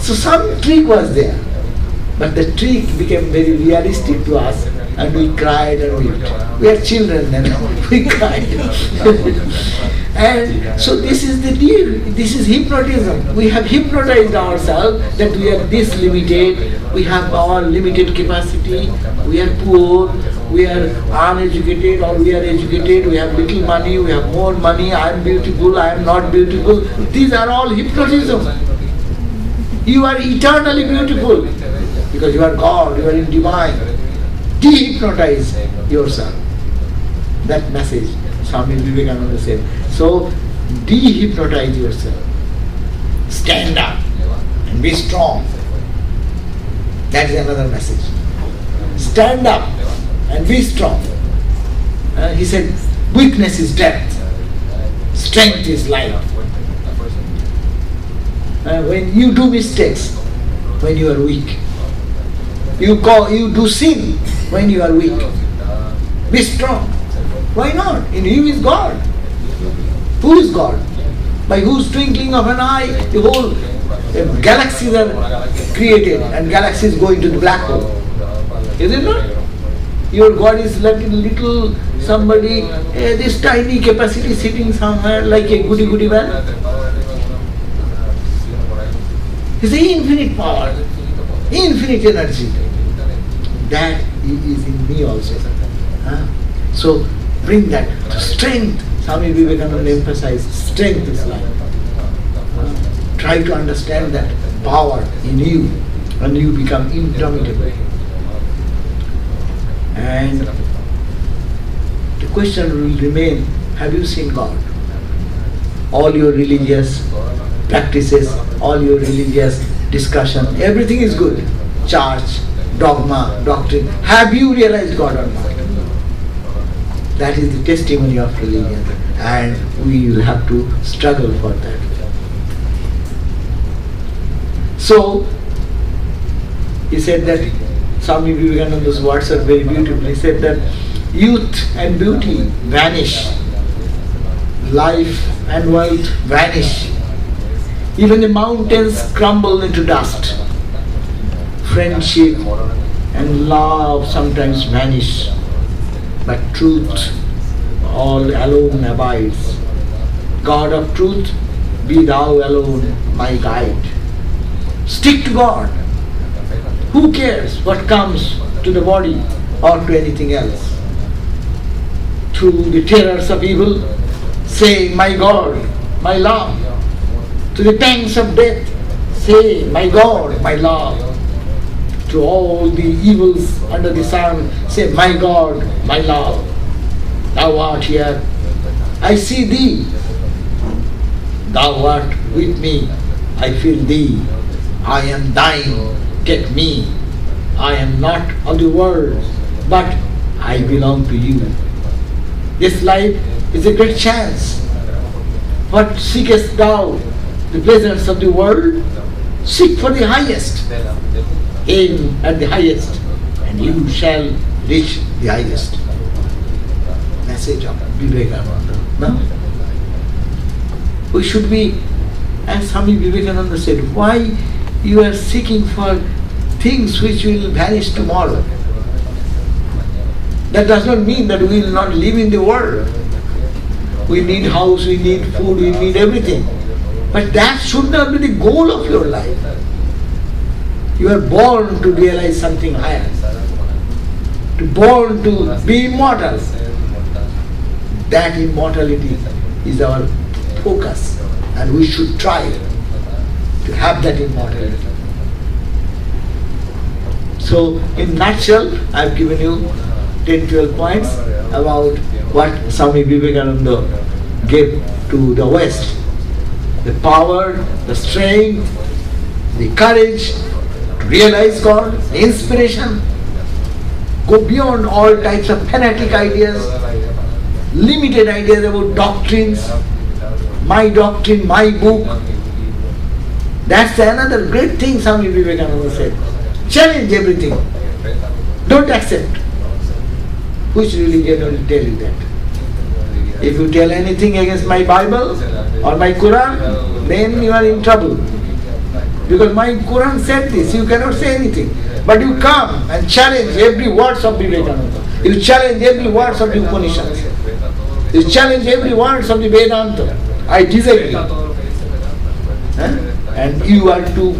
So some trick was there. But the trick became very realistic to us, and we cried and wept. We are children then, we cried. And so this is the deal, this is hypnotism. We have hypnotized ourselves that we are this limited, we have our limited capacity, we are poor, we are uneducated or we are educated, we have little money, we have more money, I am beautiful, I am not beautiful. These are all hypnotism. You are eternally beautiful because you are God, you are in divine. De-hypnotize yourself. That message Swami Vivekananda said. So de-hypnotize yourself. Stand up and be strong. That is another message. Stand up and be strong. He said, weakness is death. Strength is life. When you do mistakes, when you are weak. You do sin when you are weak. Be strong. Why not? In you is God. Who is God? By whose twinkling of an eye, the whole galaxies are created and galaxies go into the black hole. Is it not? Your God is like a little somebody, this tiny capacity sitting somewhere like a goody man. It's the infinite power, infinite energy. That is in me also. So bring that to strength. Swami Vivekananda emphasized strength is life. Try to understand that power in you and you become indomitable. And the question will remain, have you seen God? All your religious practices, all your religious discussion, everything is good. Church, dogma, doctrine. Have you realized God or not? That is the testimony of religion, and we will have to struggle for that. So, he said that, Swami Vivekananda's words are very beautiful. He said that youth and beauty vanish, life and wealth vanish, even the mountains crumble into dust. friendship and love sometimes vanish, but truth all alone abides. God of truth, be thou alone my guide. Stick to God. Who cares what comes to the body or to anything else? To the terrors of evil, say, my God, my love. To the pangs of death, say, my God, my love. To all the evils under the sun, say, my God, my love. Thou art here, I see thee. Thou art with me, I feel thee. I am thine, get me. I am not of the world, but I belong to you. This life is a great chance. What seekest thou? The pleasures of the world? Seek for the highest. Aim at the highest, and you shall reach the highest. Message of Vivekananda. No? We should be, as Swami Vivekananda said, why you are seeking for things which will vanish tomorrow? That does not mean that we will not live in the world. We need house, we need food, we need everything. But that should not be the goal of your life. You are born to realize something higher, born to be immortal. That immortality is our focus, and we should try to have that immortality. So, in nutshell, I have given you 10-12 points about what Swami Vivekananda gave to the West. The power, the strength, the courage to realize God, the inspiration, go beyond all types of fanatic ideas, limited ideas about doctrines, my doctrine, my book. That's another great thing Swami Vivekananda said. Challenge everything. Don't accept. Which religion will tell you that? If you tell anything against my Bible or my Quran, then you are in trouble. Because my Quran said this, you cannot say anything. But you come and challenge every word of Vivekananda. You challenge every word of the Upanishads. You challenge every word of the Vedanta. I disagree. And you are to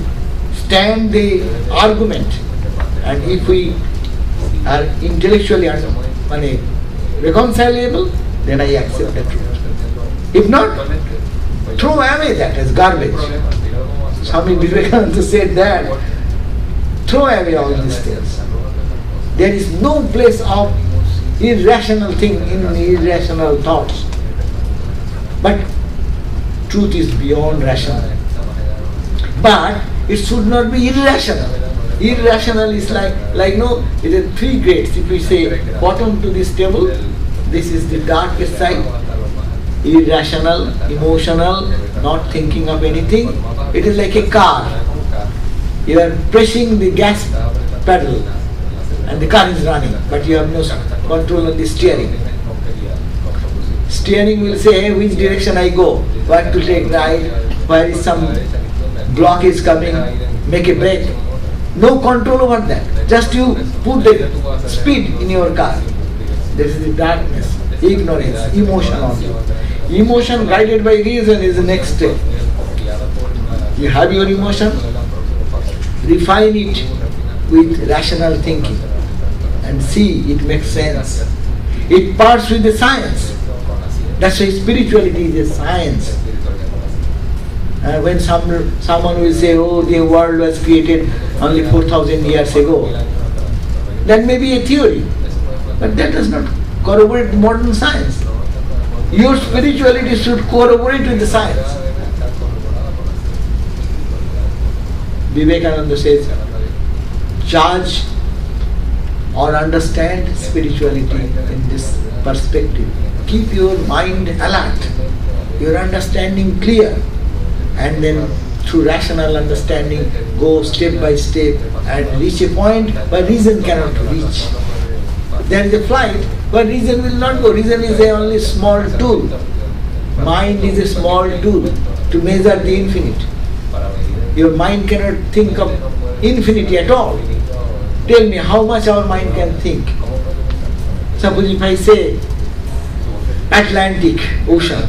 stand the argument. And if we are intellectually reconcilable, then I accept the truth. If not, throw away that as garbage. Swami Vivekananda said that. Throw away all these things. There is no place of irrational thing in irrational thoughts. But truth is beyond rational. But it should not be irrational. Irrational is like no, it is three grades. If we say bottom to this table, this is the darkest side. Irrational, emotional, not thinking of anything. It is like a car. You are pressing the gas pedal and the car is running, but you have no control on the steering. Steering will say, hey, which direction I go, what to take right, where is some block is coming, make a brake. No control over that. Just you put the speed in your car. This is the darkness, ignorance, emotion only. Emotion guided by reason is the next step. You have your emotion, refine it with rational thinking and see it makes sense. It parts with the science. That's why spirituality is a science. When someone will say, oh, the world was created only 4,000 years ago, that may be a theory, but that does not corroborate modern science. Your spirituality should corroborate with the science. Vivekananda says, judge or understand spirituality in this perspective. Keep your mind alert, your understanding clear, and then through rational understanding go step by step and reach a point where reason cannot reach. There is a flight where reason will not go. Reason is a only small tool. Mind is a small tool to measure the infinite. Your mind cannot think of infinity at all. Tell me how much our mind can think. Suppose if I say Atlantic Ocean,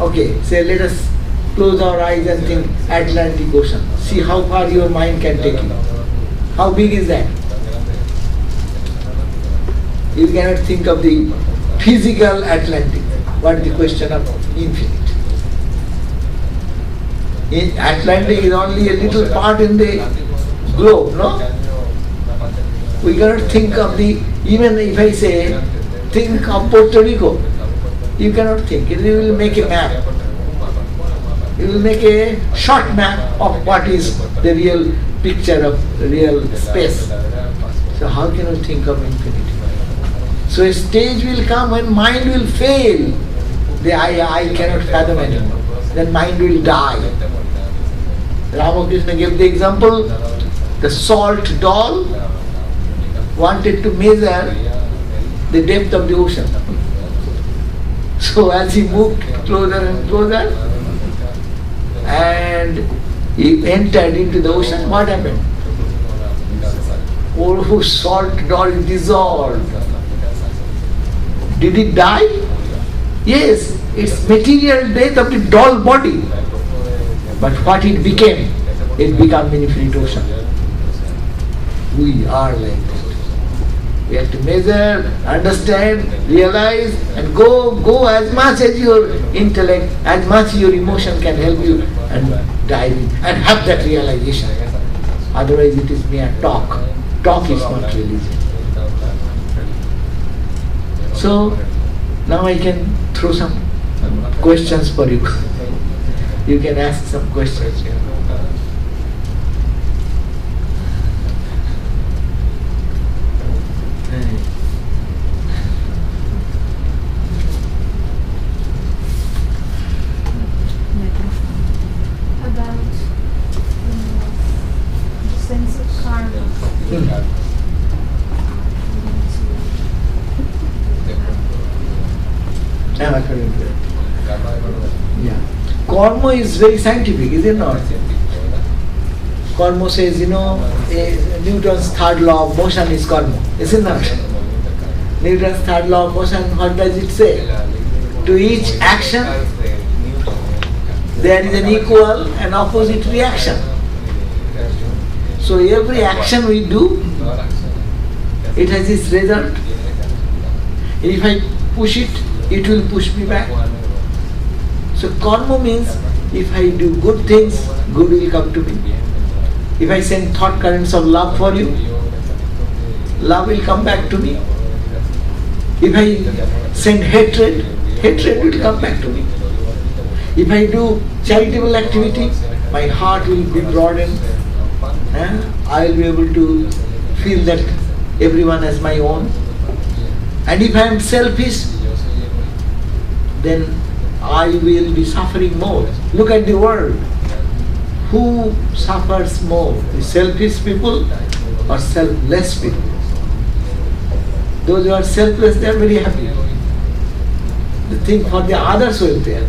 okay, say let us close our eyes and think Atlantic Ocean. See how far your mind can take you. How big is that? You cannot think of the physical Atlantic. What is the question of infinite? Atlantic is only a little part in the globe, no? We cannot think of the, even if I say, think of Puerto Rico, you cannot think. You will make a map. You will make a short map of what is the real picture of real space. So how can you think of infinity? So a stage will come when mind will fail. The I cannot fathom anymore. Then mind will die. Ramakrishna gave the example, the salt doll wanted to measure the depth of the ocean. So as he moved closer and closer and he entered into the ocean, what happened? Oh, salt doll dissolved. Did it die? Yes, it's material death of the doll body. But what it became? It became infinite ocean. We are like that. We have to measure, understand, realize, and go as much as your intellect, as much your emotion can help you, and dive in and have that realization. Otherwise it is mere talk. Talk is not religion. So now I can throw some questions for you. You can ask some questions. About the sense of karma. Yeah. Karma is very scientific, is it not? Karma says, Newton's third law of motion is karma, is it not? Newton's third law of motion, what does it say? To each action, there is an equal and opposite reaction. So every action we do, it has its result. If I push it, it will push me back. So karma means if I do good things, good will come to me. If I send thought currents of love for you, love will come back to me. If I send hatred, hatred will come back to me. If I do charitable activity, my heart will be broadened. I will be able to feel that everyone is my own. And if I am selfish, then I will be suffering more. Look at the world. Who suffers more? The selfish people or selfless people? Those who are selfless, they are very happy. They think for the others' welfare,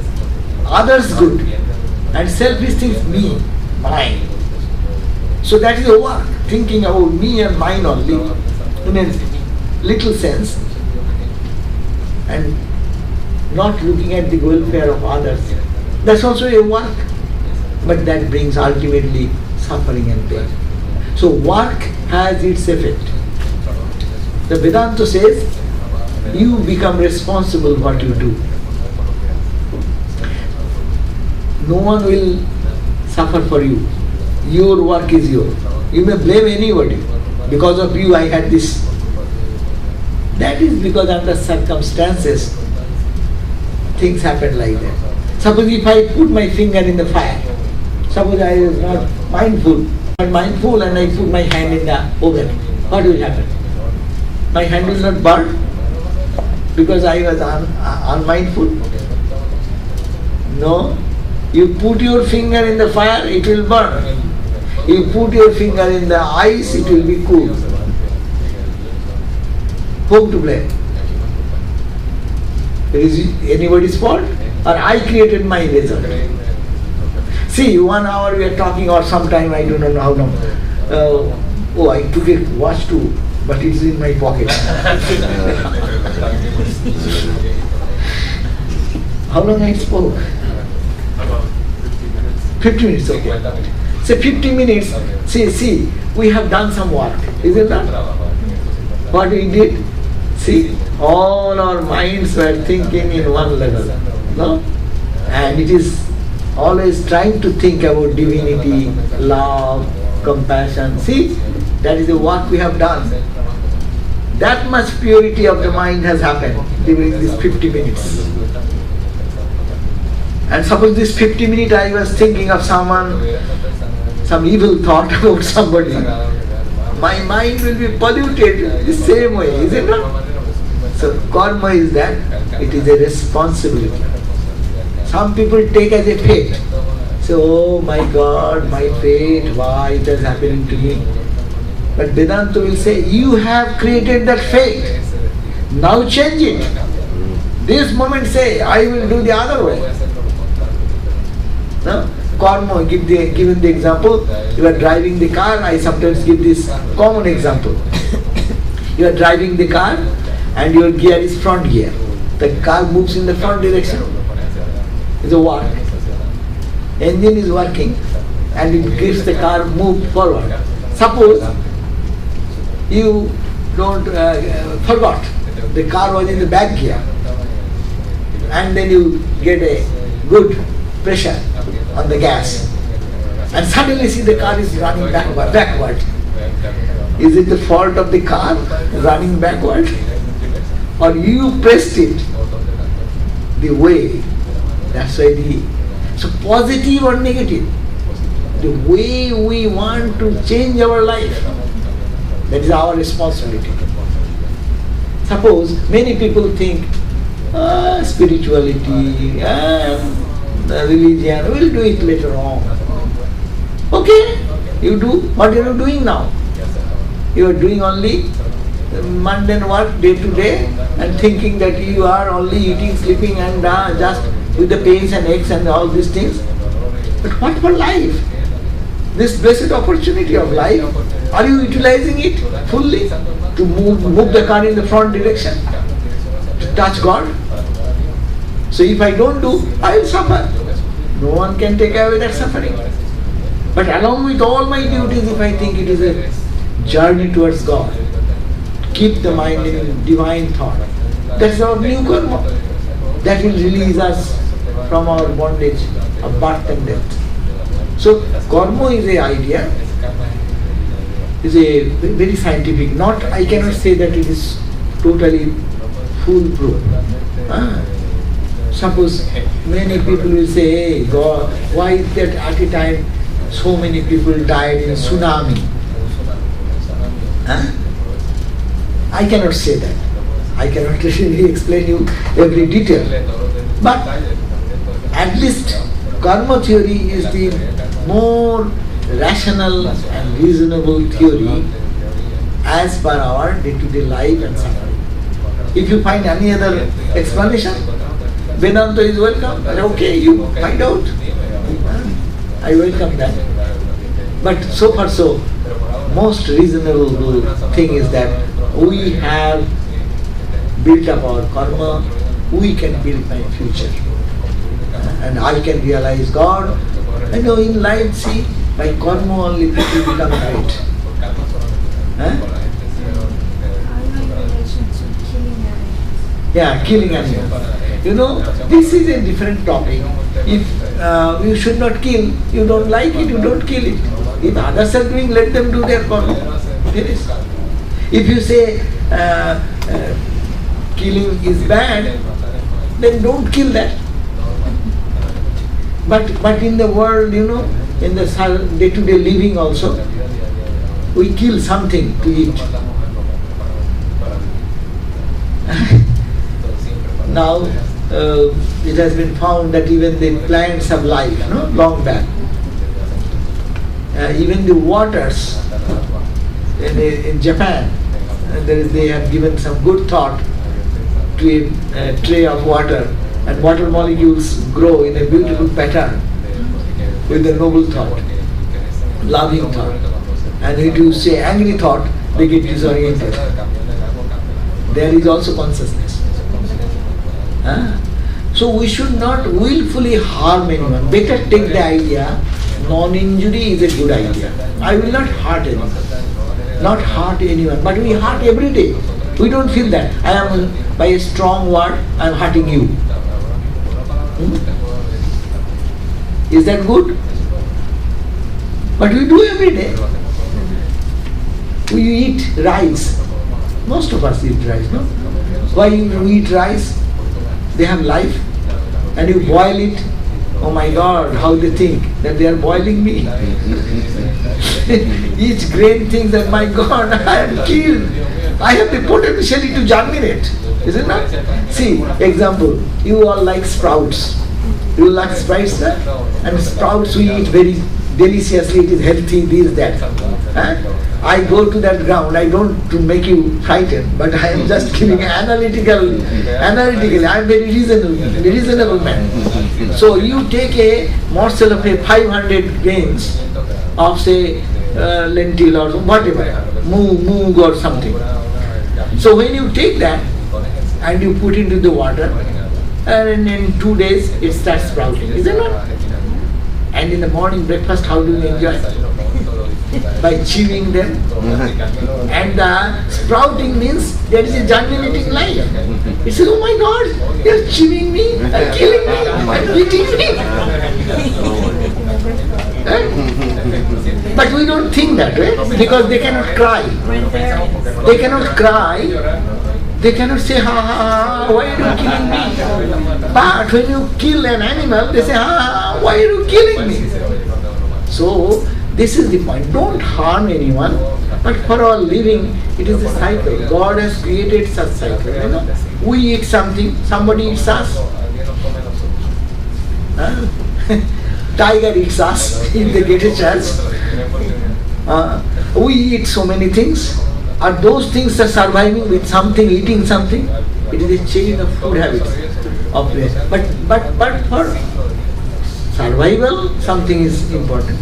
others' good, and selfish things me, mine. So that is a work, thinking about me and mine only, in a little sense, and not looking at the welfare of others. That's also a work, but that brings ultimately suffering and pain. So work has its effect. The Vedanta says, you become responsible what you do. No one will suffer for you. Your work is yours. You may blame anybody. Because of you I had this. That is because under circumstances, things happen like that. Suppose if I put my finger in the fire, suppose I was not mindful, and I put my hand in the oven, what will happen? My hand will not burn because I was unmindful? No. You put your finger in the fire, it will burn. You put your finger in the ice, it will be cool. Whom to blame? Is it anybody's fault? Or I created my result? See, 1 hour we are talking, or sometime I don't know how long. Oh, I took a watch too, but it's in my pocket. How long I spoke? About 50 minutes. 50 minutes, okay. Say 50 minutes. See, we have done some work, isn't that? What we did? See, all our minds were thinking in one level, no? And it is always trying to think about divinity, love, compassion. See, that is the work we have done. That much purity of the mind has happened during these 50 minutes. And suppose this 50 minutes I was thinking of someone, some evil thought about somebody, my mind will be polluted the same way, isn't it? So karma is that, it is a responsibility. Some people take as a fate. Say, oh my God, my fate, why it is happening to me? But Vedanta will say, you have created that fate. Now change it. This moment say, I will do the other way. No? Karma, given the example, you are driving the car, I sometimes give this common example. You are driving the car and your gear is front gear. The car moves in the front direction. It's a work. Engine is working and it gives the car move forward. Suppose you don't forgot the car was in the back gear and then you get a good pressure on the gas and suddenly see the car is running backward. Is it the fault of the car running backward? Or you pressed it the way? That's why so positive or negative, the way we want to change our life, that is our responsibility. Suppose many people think spirituality, religion, we'll do it later on. Okay, you do what you are doing now. You are doing only mundane work day to day and thinking that you are only eating, sleeping and just with the pains and aches and all these things. But what for life? This blessed opportunity of life, are you utilizing it fully to move the car in the front direction, to touch God? So if I don't do, I will suffer. No one can take away that suffering. But along with all my duties, if I think it is a journey towards God, keep the mind in divine thought, that's our new karma. That will release us from our bondage of birth and death. So karma is an idea, is a very scientific. Not, I cannot say that it is totally foolproof. Suppose many people will say, hey God, why is that at a time so many people died in tsunami? I cannot say that. I cannot really explain you every detail. But at least karma theory is the more rational and reasonable theory as per our day-to-day life and suffering. If you find any other explanation, Vedanta is welcome. Okay, you find out. I welcome that. But so far so, most reasonable thing is that we have built up our karma, we can build my future. And I can realize God. I know in life, see, by karma only people become right. Yeah, killing animals. You know, this is a different topic. If you should not kill, you don't like it, you don't kill it. If others are doing, let them do their karma. Finish. If you say killing is bad, then don't kill that. But in the world, you know, in the day-to-day living also, we kill something to eat. Now, it has been found that even the plants have life, no? Long back. Even the waters in Japan, they have given some good thought to a tray of water, and water molecules grow in a beautiful pattern. with a noble thought, loving thought. And if you say angry thought, they get disoriented. There is also consciousness. So we should not willfully harm anyone. Better take the idea, non-injury is a good idea. I will not hurt anyone. Not hurt anyone, but we hurt every day. We don't feel that. I am, by a strong word, I am hurting you. Is that good? But we do every day. We eat rice. Most of us eat rice, no? Why you eat rice? They have life. And you boil it. Oh my God, how they think that they are boiling me. Each grain thinks that, my God, I am killed. I have the potential to germinate. Is it not? See, example, you all like sprouts. You like sprouts, sir? And sprouts we eat very deliciously, it is healthy, this, that. I go to that ground, I don't to make you frightened, but I am just giving analytically, I am very reasonable man. So you take a morsel of a 500 grains of say lentil or whatever, moong or something. So when you take that and you put into the water, and in 2 days it starts sprouting, is it not? And in the morning breakfast, how do you enjoy? By chewing them. And the sprouting means there is a germinating life. It says, oh my God, they are chewing me, and killing me, and eating me. But we don't think that, right? Because they cannot cry. They cannot cry. They cannot say, ha ha ha, why are you killing me? But when you kill an animal, they say, ha ha, why are you killing me? So, this is the point. Don't harm anyone, but for our living, it is a cycle. God has created such cycle. You know? We eat something, somebody eats us. Tiger eats us if they get a chance. We eat so many things. Are those things are surviving with something, eating something? It is a change of food habits. But for survival, something is important.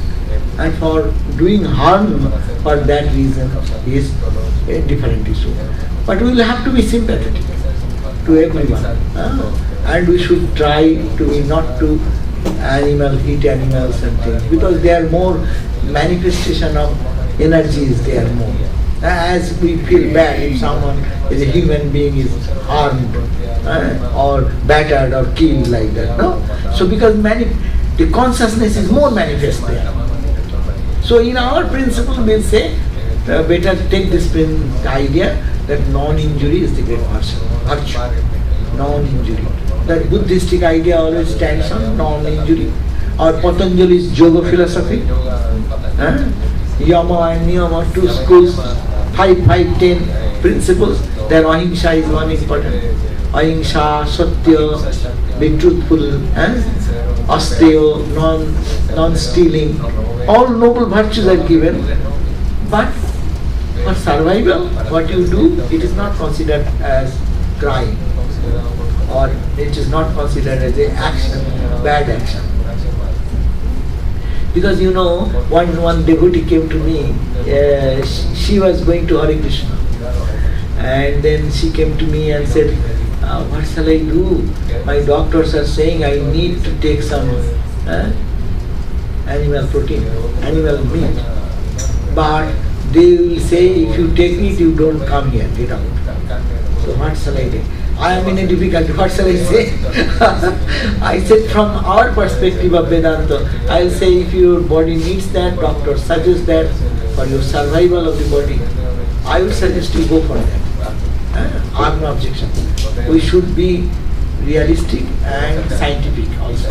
And for doing harm for that reason is a different issue. But we will have to be sympathetic to everyone. And we should try to be not to eat animals and things, because they are more manifestation of energies, they are more. As we feel bad if someone is a human being is harmed or battered or killed like that, no? So because the consciousness is more manifest there. So in our principle we'll say, better take this idea that non-injury is the great virtue. Non-injury. That Buddhistic idea always stands on non-injury. Or Patanjali's yoga philosophy. Yama and Niyama, 2 schools, 5, 10 principles. There ahimsa is one important. Ahimsa, satya, be truthful, asteya, non-stealing. All noble virtues are given. But for survival, what you do, it is not considered as crime. Or it is not considered as an action, bad action. Because you know, one devotee came to me, she was going to Hare Krishna. And then she came to me and said, what shall I do? My doctors are saying I need to take some animal protein, animal meat. But they will say, if you take it, you don't come here, get out. So what shall I do? I am in a difficulty, what shall I say? I said from our perspective of Vedanta, I will say if your body needs that, doctor suggests that for your survival of the body, I would suggest you go for that. I have no objection. We should be realistic and scientific also.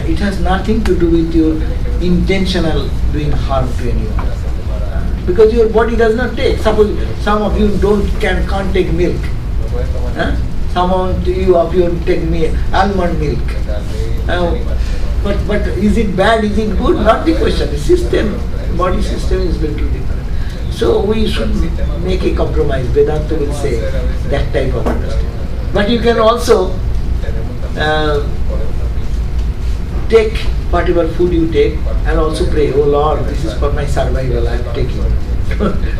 It has nothing to do with your intentional doing harm to anyone. Because your body does not take. Suppose some of you can't take milk. Some of you take almond milk. But is it bad, is it good? Not the question. The system, body system is little different. So we should make a compromise. Vedanta will say that type of understanding. But you can also take whatever food you take, and also pray, oh Lord, this is for my survival, I am taking.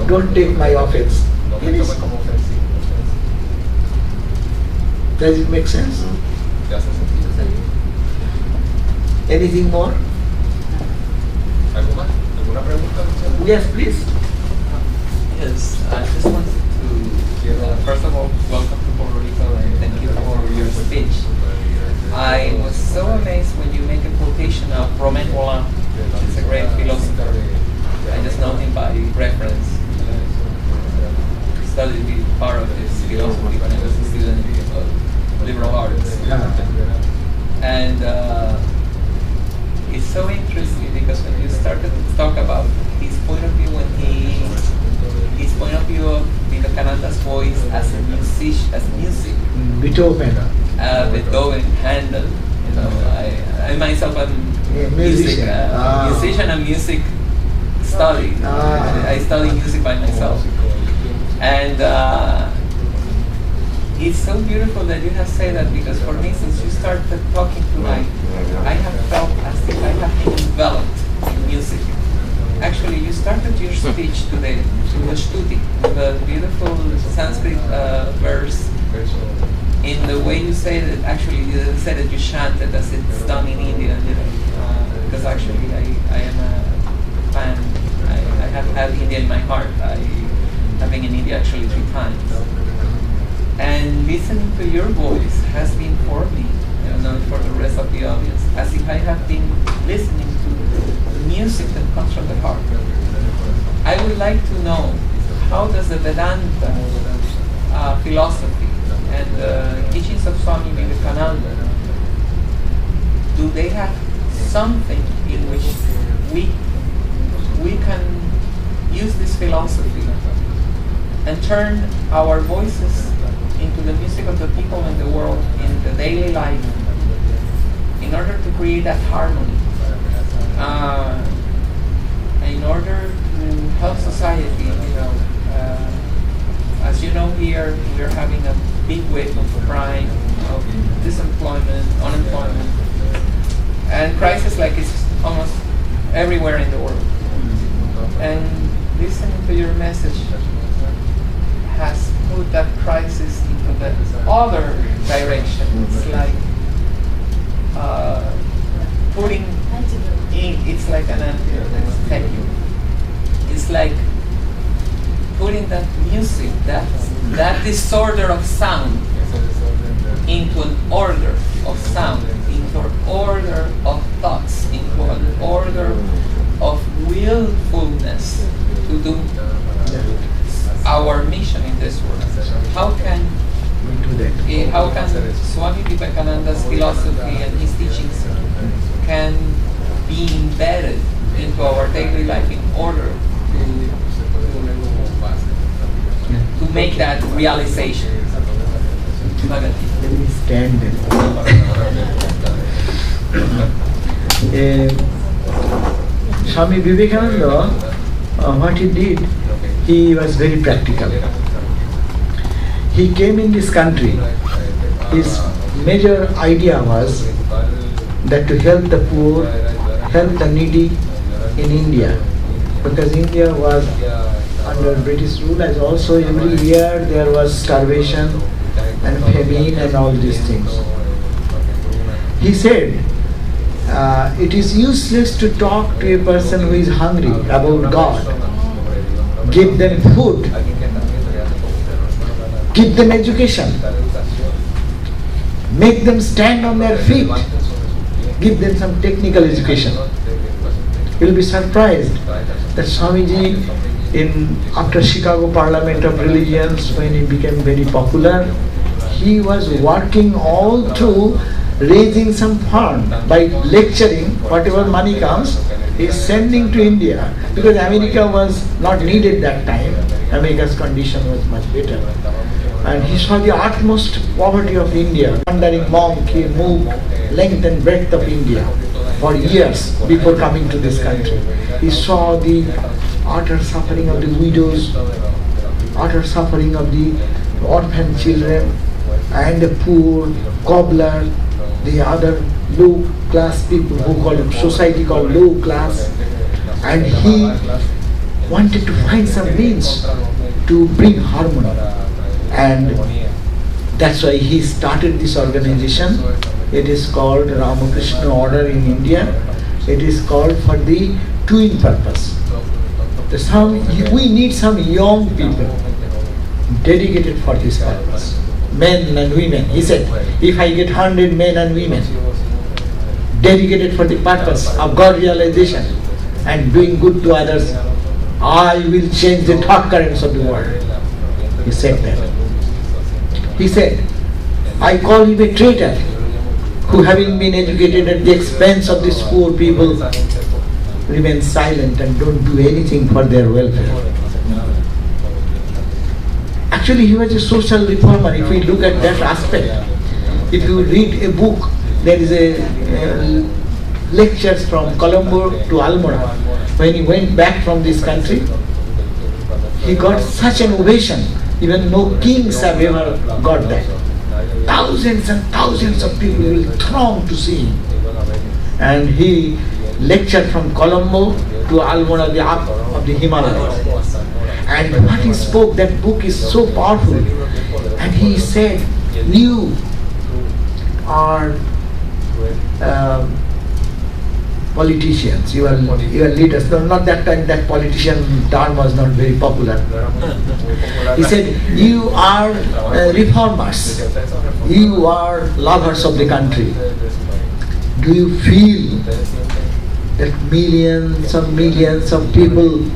Don't take my offense. Yes. Does it make sense? Anything more? ¿Alguna pregunta? Yes, please. Yes, I just wanted to, first of all, welcome to Puerto Rico and thank you for your speech. I was so amazed when you make a quotation of Romain Rolland, which is a great philosopher. I just know him by reference. Studied part of his philosophy when I was a student of liberal arts. And it's so interesting because when you started to talk about his point of view his point of view of Vivekananda's voice as a music. Beethoven. Beethoven, Handel. You know, I myself am musician. Musician and music study. I study music by myself, and it's so beautiful that you have said that, because for me, since you started talking tonight, I have felt as if I have been enveloped in music. Actually, you started your speech today with Shtuti, the beautiful Sanskrit verse. In the way you say that, actually, you didn't say that you chanted as it's done in India, you know, because actually I am a fan. I have had India in my heart. I have been in India actually 3 times. And listening to your voice has been for me, you know, not for the rest of the audience, as if I have been listening to music that comes from the heart. I would like to know, how does the Vedanta philosophy and the teachings of Swami Vivekananda, do they have something in which we can use this philosophy and turn our voices into the music of the people in the world, in the daily life, in order to create that harmony, in order to help society, you know. As you know, here we are having a big wave of crime, of disemployment, unemployment, and crisis like it's almost everywhere in the world. And listening to your message has put that crisis into the other direction. It's like putting in, it's like an antidote. Thank you. It's like putting that music, that disorder of sound, into an order of sound, into an order of thoughts, into an order of willfulness to do our mission in this world. How can Swami Vivekananda's philosophy and his teachings can be embedded into our daily life in order to make that realization? Let me stand there. Swami Vivekananda, what he did, he was very practical. He came in this country. His major idea was that to help the poor, help the needy in India, because India was under British rule, as also every year there was starvation and famine and all these things. He said, it is useless to talk to a person who is hungry about God. Give them food. Give them education. Make them stand on their feet. Give them some technical education. You will be surprised that Swamiji, after Chicago Parliament of Religions, when he became very popular, he was working all through raising some fund by lecturing. Whatever money comes, he is sending to India, because America was not needed that time. America's condition was much better. And he saw the utmost poverty of India. Wandering monk, he moved length and breadth of India for years before coming to this country. He saw the utter suffering of the widows, utter suffering of the orphan children, and the poor, cobbler, the other low class people who call it society called low class, and he wanted to find some means to bring harmony, and that's why he started this organization. It is called Ramakrishna Order in India. It is called for the twin purpose. We need some young people dedicated for this purpose, men and women. He said, if I get 100 men and women dedicated for the purpose of God realization and doing good to others, I will change the thought currents of the world. He said that. He said, I call him a traitor who, having been educated at the expense of these poor people, remain silent and don't do anything for their welfare. Actually, he was a social reformer. If we look at that aspect, if you read a book, there is a lectures from Colombo to Almora. When he went back from this country, he got such an ovation. Even no kings have ever got that. Thousands and thousands of people will throng to see him. And he lectured from Colombo to Almora, the up of the Himalayas. And what he spoke, that book is so powerful. And he said, you are politicians, you are leaders. No, not that time, that politician term was not very popular. He said, you are reformers, you are lovers of the country. Do you feel that millions of people,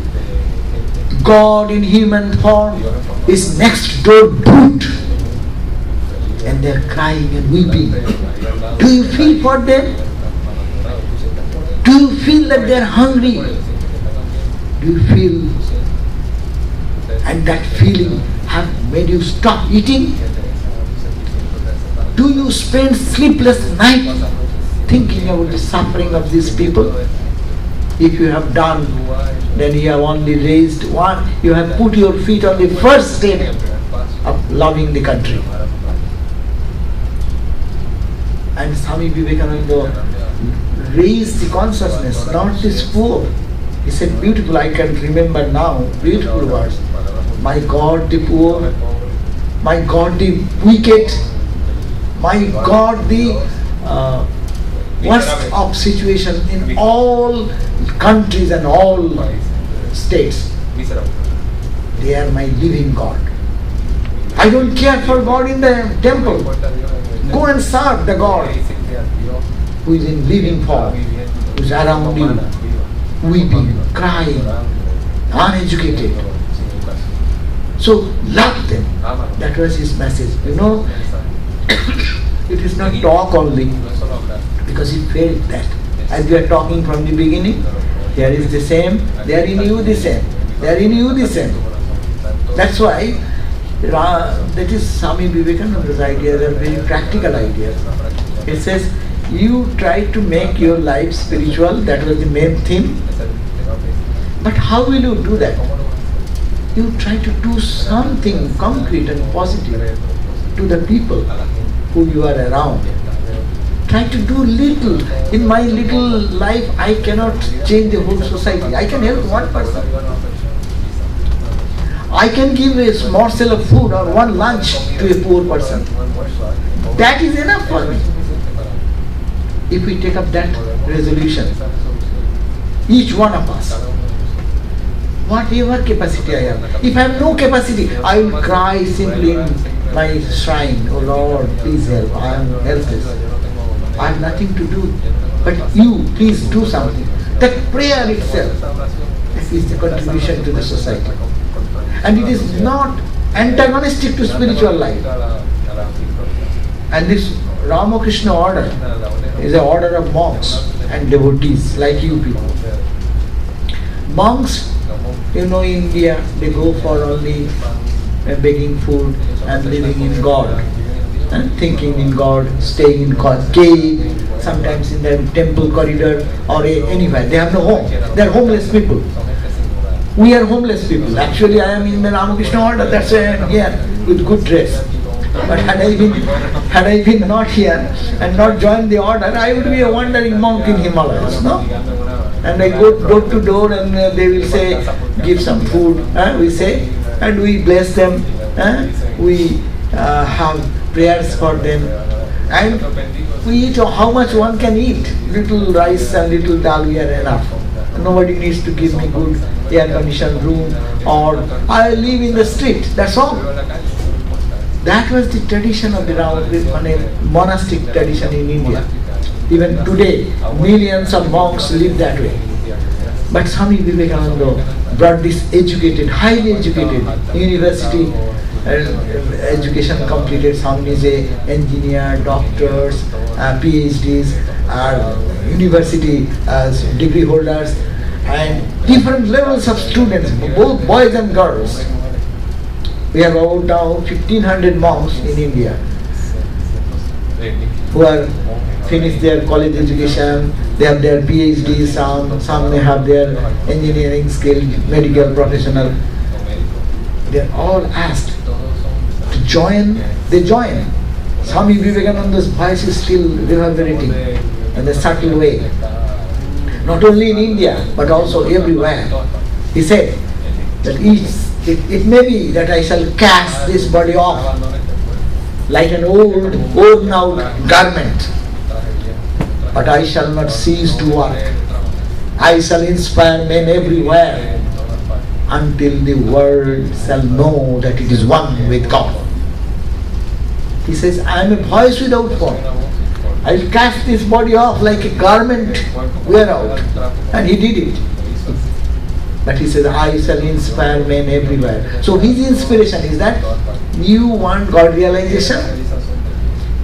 God in human form is next door brute, and they're crying and weeping? Do you feel for them? Do you feel that they're hungry? Do you feel, and that feeling have made you stop eating? Do you spend sleepless nights thinking about the suffering of these people? If you have done, then you have only raised one, you have put your feet on the first step of loving the country. And Swami Vivekananda raised the consciousness, not this poor. He said, beautiful, I can remember now, beautiful words. My God, the poor, my God, the wicked, my God, the worst of situation in all countries and all states. They are my living God. I don't care for God in the temple. Go and serve the God who is in living form, who is around you, weeping, crying, uneducated. So love them. That was his message. You know, it is not talk only, because he felt that. As we are talking from the beginning, there is the same, they are in you the same, they are in you the same. That's why that is Swami Vivekananda's ideas are very practical ideas. It says, you try to make your life spiritual, that was the main theme. But how will you do that? You try to do something concrete and positive to the people who you are around. Try to do little. In my little life, I cannot change the whole society. I can help one person. I can give a morsel of food or one lunch to a poor person. That is enough for me. If we take up that resolution, each one of us, whatever capacity I have. If I have no capacity, I will cry simply in my shrine, oh Lord, please help, I am helpless. I have nothing to do. But you, please do something. That prayer itself is the contribution to the society. And it is not antagonistic to spiritual life. And this Ramakrishna order is an order of monks and devotees like you people. Monks, you know, in India, they go for only begging food and living in God and thinking in God, staying in cave, sometimes in the temple corridor or anywhere. They have no home. They are homeless people. We are homeless people. Actually, I am in the Ramakrishna order, that's why I am here with good dress. But had I been not here and not joined the order, I would be a wandering monk in Himalayas, no? And I go door to door and they will say, give some food, we say, and we bless them, we have prayers for them, and we eat how much one can eat. Little rice and little dal, we are enough. Nobody needs to give me good air-conditioned room, or I live in the street, that's all. That was the tradition of the monastic tradition in India. Even today, millions of monks live that way. But Swami Vivekananda brought this educated, highly educated, university education completed. Swami is an engineer, doctors, PhDs, university degree holders, and different levels of students, both boys and girls. We have about now 1500 monks in India who are finished their college education, they have their PhD, some may have their engineering skill, medical professional. They are all asked to join, they join. Swami Vivekananda's voice is still reverberating in a subtle way. Not only in India, but also everywhere. He said that it may be that I shall cast this body off like an old, worn out garment, but I shall not cease to work. I shall inspire men everywhere until the world shall know that it is one with God. He says, I am a voice without form. I will cast this body off like a garment wear out. And he did it. But he says, I shall inspire men everywhere. So his inspiration is that you want God realization,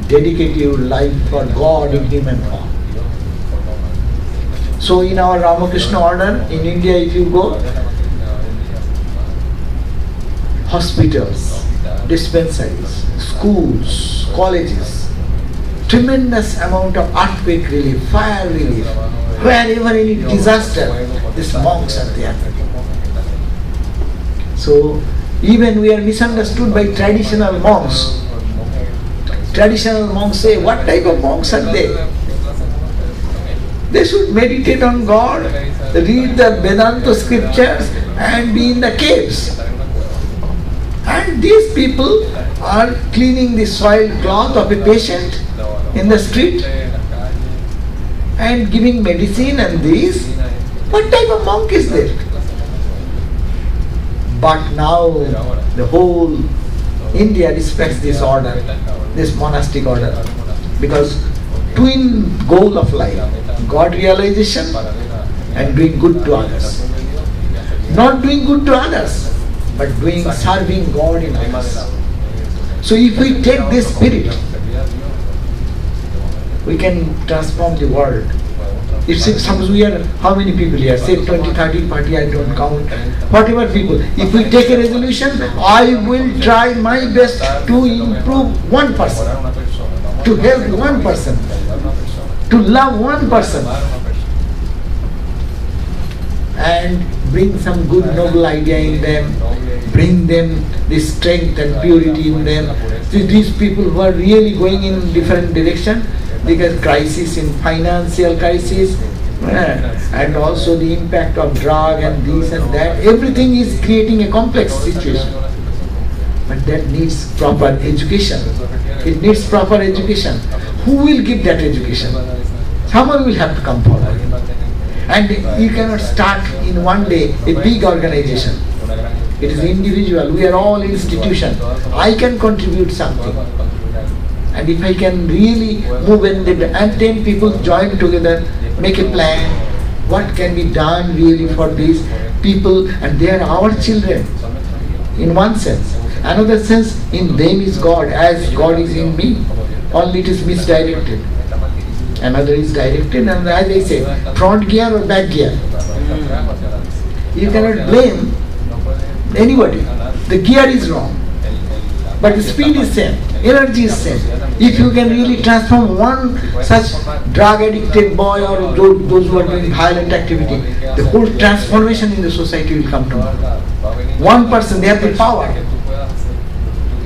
dedicate your life for God in human form. So in our Ramakrishna order, in India if you go, hospitals, dispensaries, schools, colleges, tremendous amount of earthquake relief, fire relief, wherever any disaster, these monks are there. So even we are misunderstood by traditional monks. Traditional monks say, what type of monks are they? They should meditate on God, read the Vedanta scriptures and be in the caves. And these people are cleaning the soiled cloth of a patient in the street and giving medicine and this. What type of monk is there? But now the whole India respects this order, this monastic order, because twin goal of life, God realization and doing good to others. Not doing good to others, but serving God in others. So if we take this spirit, we can transform the world. If suppose we are, how many people here? Say 20, 30, 40, I don't count. Whatever people. If we take a resolution, I will try my best to improve one person, to help one person, to love one person, and bring some good noble idea in them, bring them this strength and purity in them. See, these people who are really going in different direction, because crisis in financial crisis, and also the impact of drug and this and that, everything is creating a complex situation. But that needs proper education. It needs proper education. Who will give that education? Someone will have to come forward. And you cannot start in one day a big organization. It is individual. We are all institution. I can contribute something. And if I can really move and 10 people join together, make a plan, what can be done really for these people, and they are our children in one sense. Another sense, in them is God, as God is in me, only it is misdirected. Another is directed, and as I say, front gear or back gear. You cannot blame anybody. The gear is wrong, but the speed is same, energy is same. If you can really transform one such drug addicted boy or those who are doing violent activity, the whole transformation in the society will come to one person. They have the power.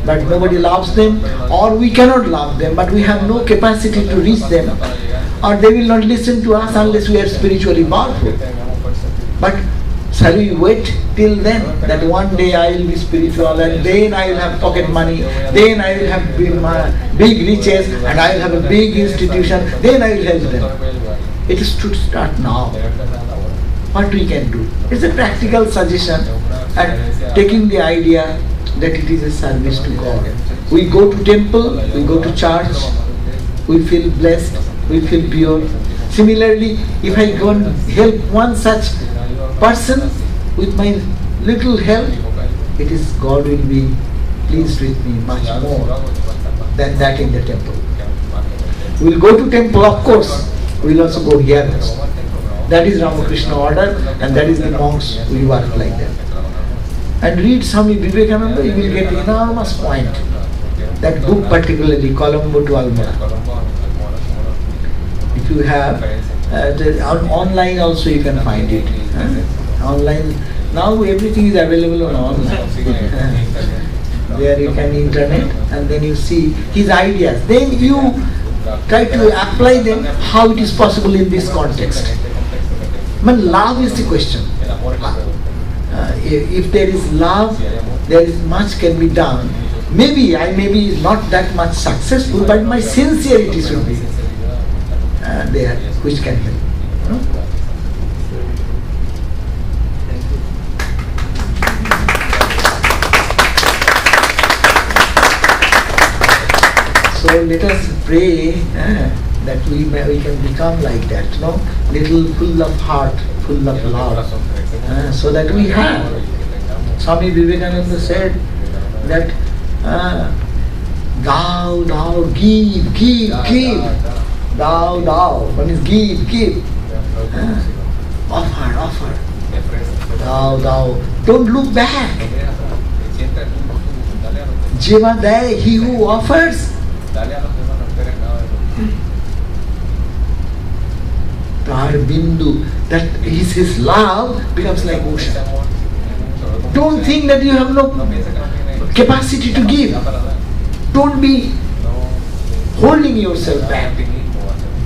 but nobody loves them, or we cannot love them, but we have no capacity to reach them, or they will not listen to us unless we are spiritually powerful. But shall we wait till then, that one day I will be spiritual and then I will have pocket money, then I will have big riches and I will have a big institution, then I will help them. It is to start now. What we can do? It's a practical suggestion and taking the idea that it is a service to God. We go to temple, we go to church, we feel blessed, we feel pure. Similarly, if I go and help one such person with my little help, it is God will be pleased with me much more than that in the temple. We will go to temple, of course, we will also go here also. That is Ramakrishna order, and that is the monks will work like that. And read Swami Vivekananda, you will get enormous point. That book particularly, Colombo to Almora. If you have, online also you can find it. Online, now everything is available on online. There you can internet and then you see his ideas. Then you try to apply them how it is possible in this context. But love is the question. If there is love, there is much can be done. Maybe I may be not that much successful, but my sincerity should be there, which can help. So let us pray that we can become like that, little full of heart, full of love, so that we have. Swami Vivekananda said that thou, give, thou, one is give, offer, thou, don't look back. Jiva Day, he who offers. Tar Bindu, that is his love becomes like ocean. Don't think that you have no capacity to give. Don't be holding yourself back.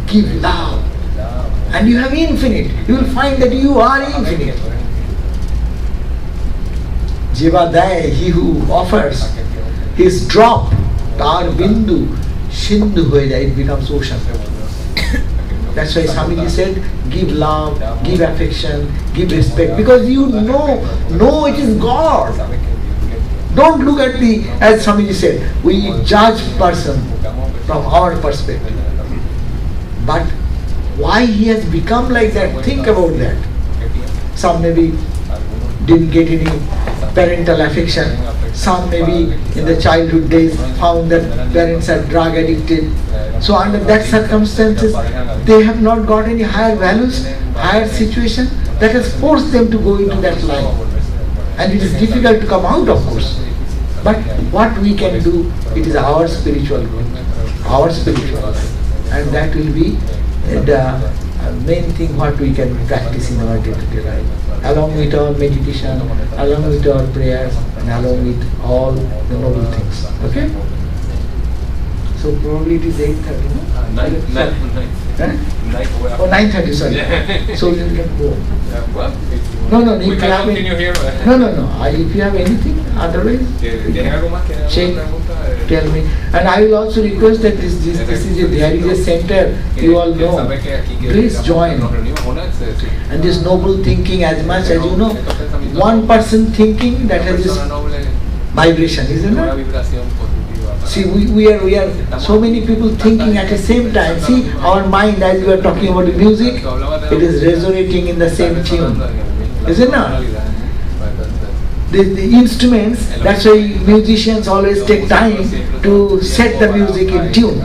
Give love. And you have infinite. You will find that you are infinite. Jivadaya, he who offers his drop, Tar Bindu, Sindhu hoja, it becomes ocean. That's why Swamiji said, give love, give affection, give respect, because you know it is God. Don't look at as Swamiji said, we judge person from our perspective. But why he has become like that, think about that. Some maybe didn't get any parental affection. Some maybe in the childhood days found that parents are drug addicted. So under that circumstances, they have not got any higher values, higher situation that has forced them to go into that line. And it is difficult to come out, of course. But what we can do, it is our spiritual growth, our spiritual life. And that will be the main thing what we can practice in our day-to-day life, along with our meditation, along with our prayers, and along with all the noble things. Okay? So probably it is 8:30, no? 9:30, sorry. So you can go. No, we can continue here. No. If you have anything, otherwise, check, tell me. And I will also request that there is a center, you all know. Please join. And this noble thinking, as much as you know, one person thinking that has this vibration, isn't it? See, we are so many people thinking at the same time. See, our mind, as we are talking about the music, it is resonating in the same tune. Isn't it? The instruments, that's why musicians always take time to set the music in tune.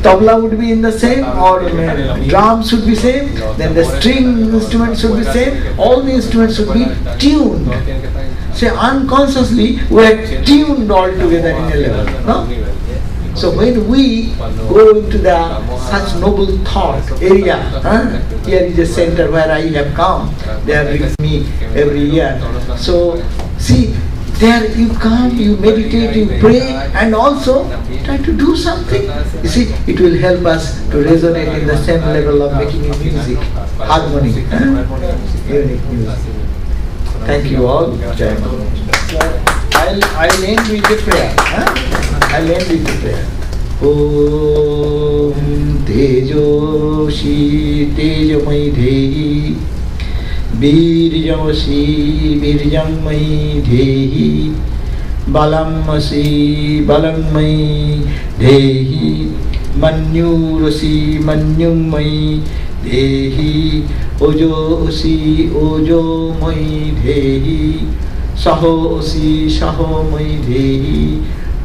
Tabla would be in the same, or drums should be same, then the string instruments should be same, all the instruments should be tuned. Say unconsciously we are tuned all together in a level. No? So when we go into the such noble thought area, here is a center where I have come, they have bring me every year. So see, There you come, you meditate, you pray, and also try to do something. You see, it will help us to resonate in the same level of making music, harmony, unique music. Thank you all. Jai Mama. I'll end with the prayer. I'll end with the prayer. Om Tejoshi Tejamai Dehi Birjamasi Birjamai Dehi Balamasi Balamai Dehi Manyurasi Manyumai Dehi Ojosi Ojomai Dehi Sahosi Sahomai Dehi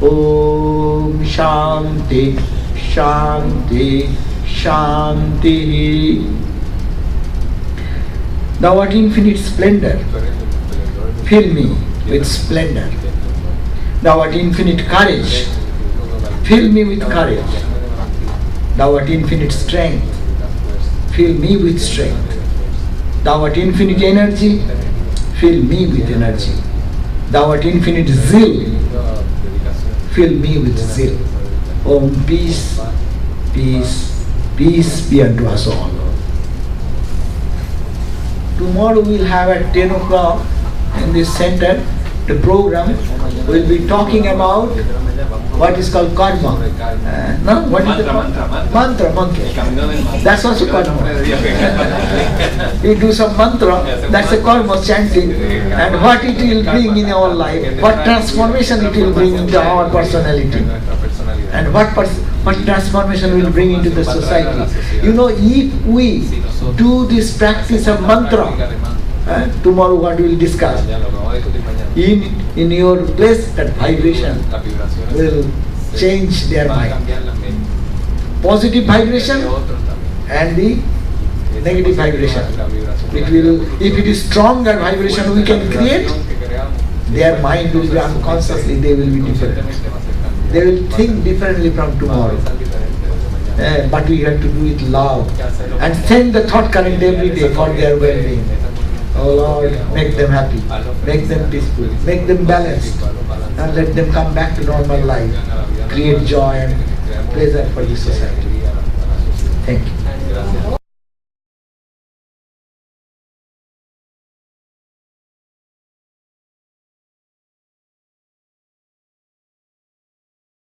Om Shanti Shanti Shanti. Thou art infinite splendor, fill me with splendor. Thou art infinite courage, fill me with courage. Thou art infinite strength, fill me with strength. Thou art infinite energy, fill me with energy. Thou art infinite zeal, fill me with zeal. Om peace, peace, peace be unto us all. Tomorrow we'll have at 10 o'clock in this center, the program will be talking about what is called karma. No? What is it called? Mantra. That's also karma. You do some mantra, that's a karma chanting, and what it will bring in our life, what transformation it will bring into our personality, and what transformation will bring into the society. You know, if we do this practice of mantra, tomorrow what we will discuss, in your place that vibration will change their mind. Positive vibration and the negative vibration. It will, if it is stronger vibration we can create, their mind will be unconsciously, they will be different. They will think differently from tomorrow. But we have to do it love and send the thought current every day for their well-being. Oh Lord, make them happy, make them peaceful, make them balanced, and let them come back to normal life, create joy and pleasure for the society. Thank you.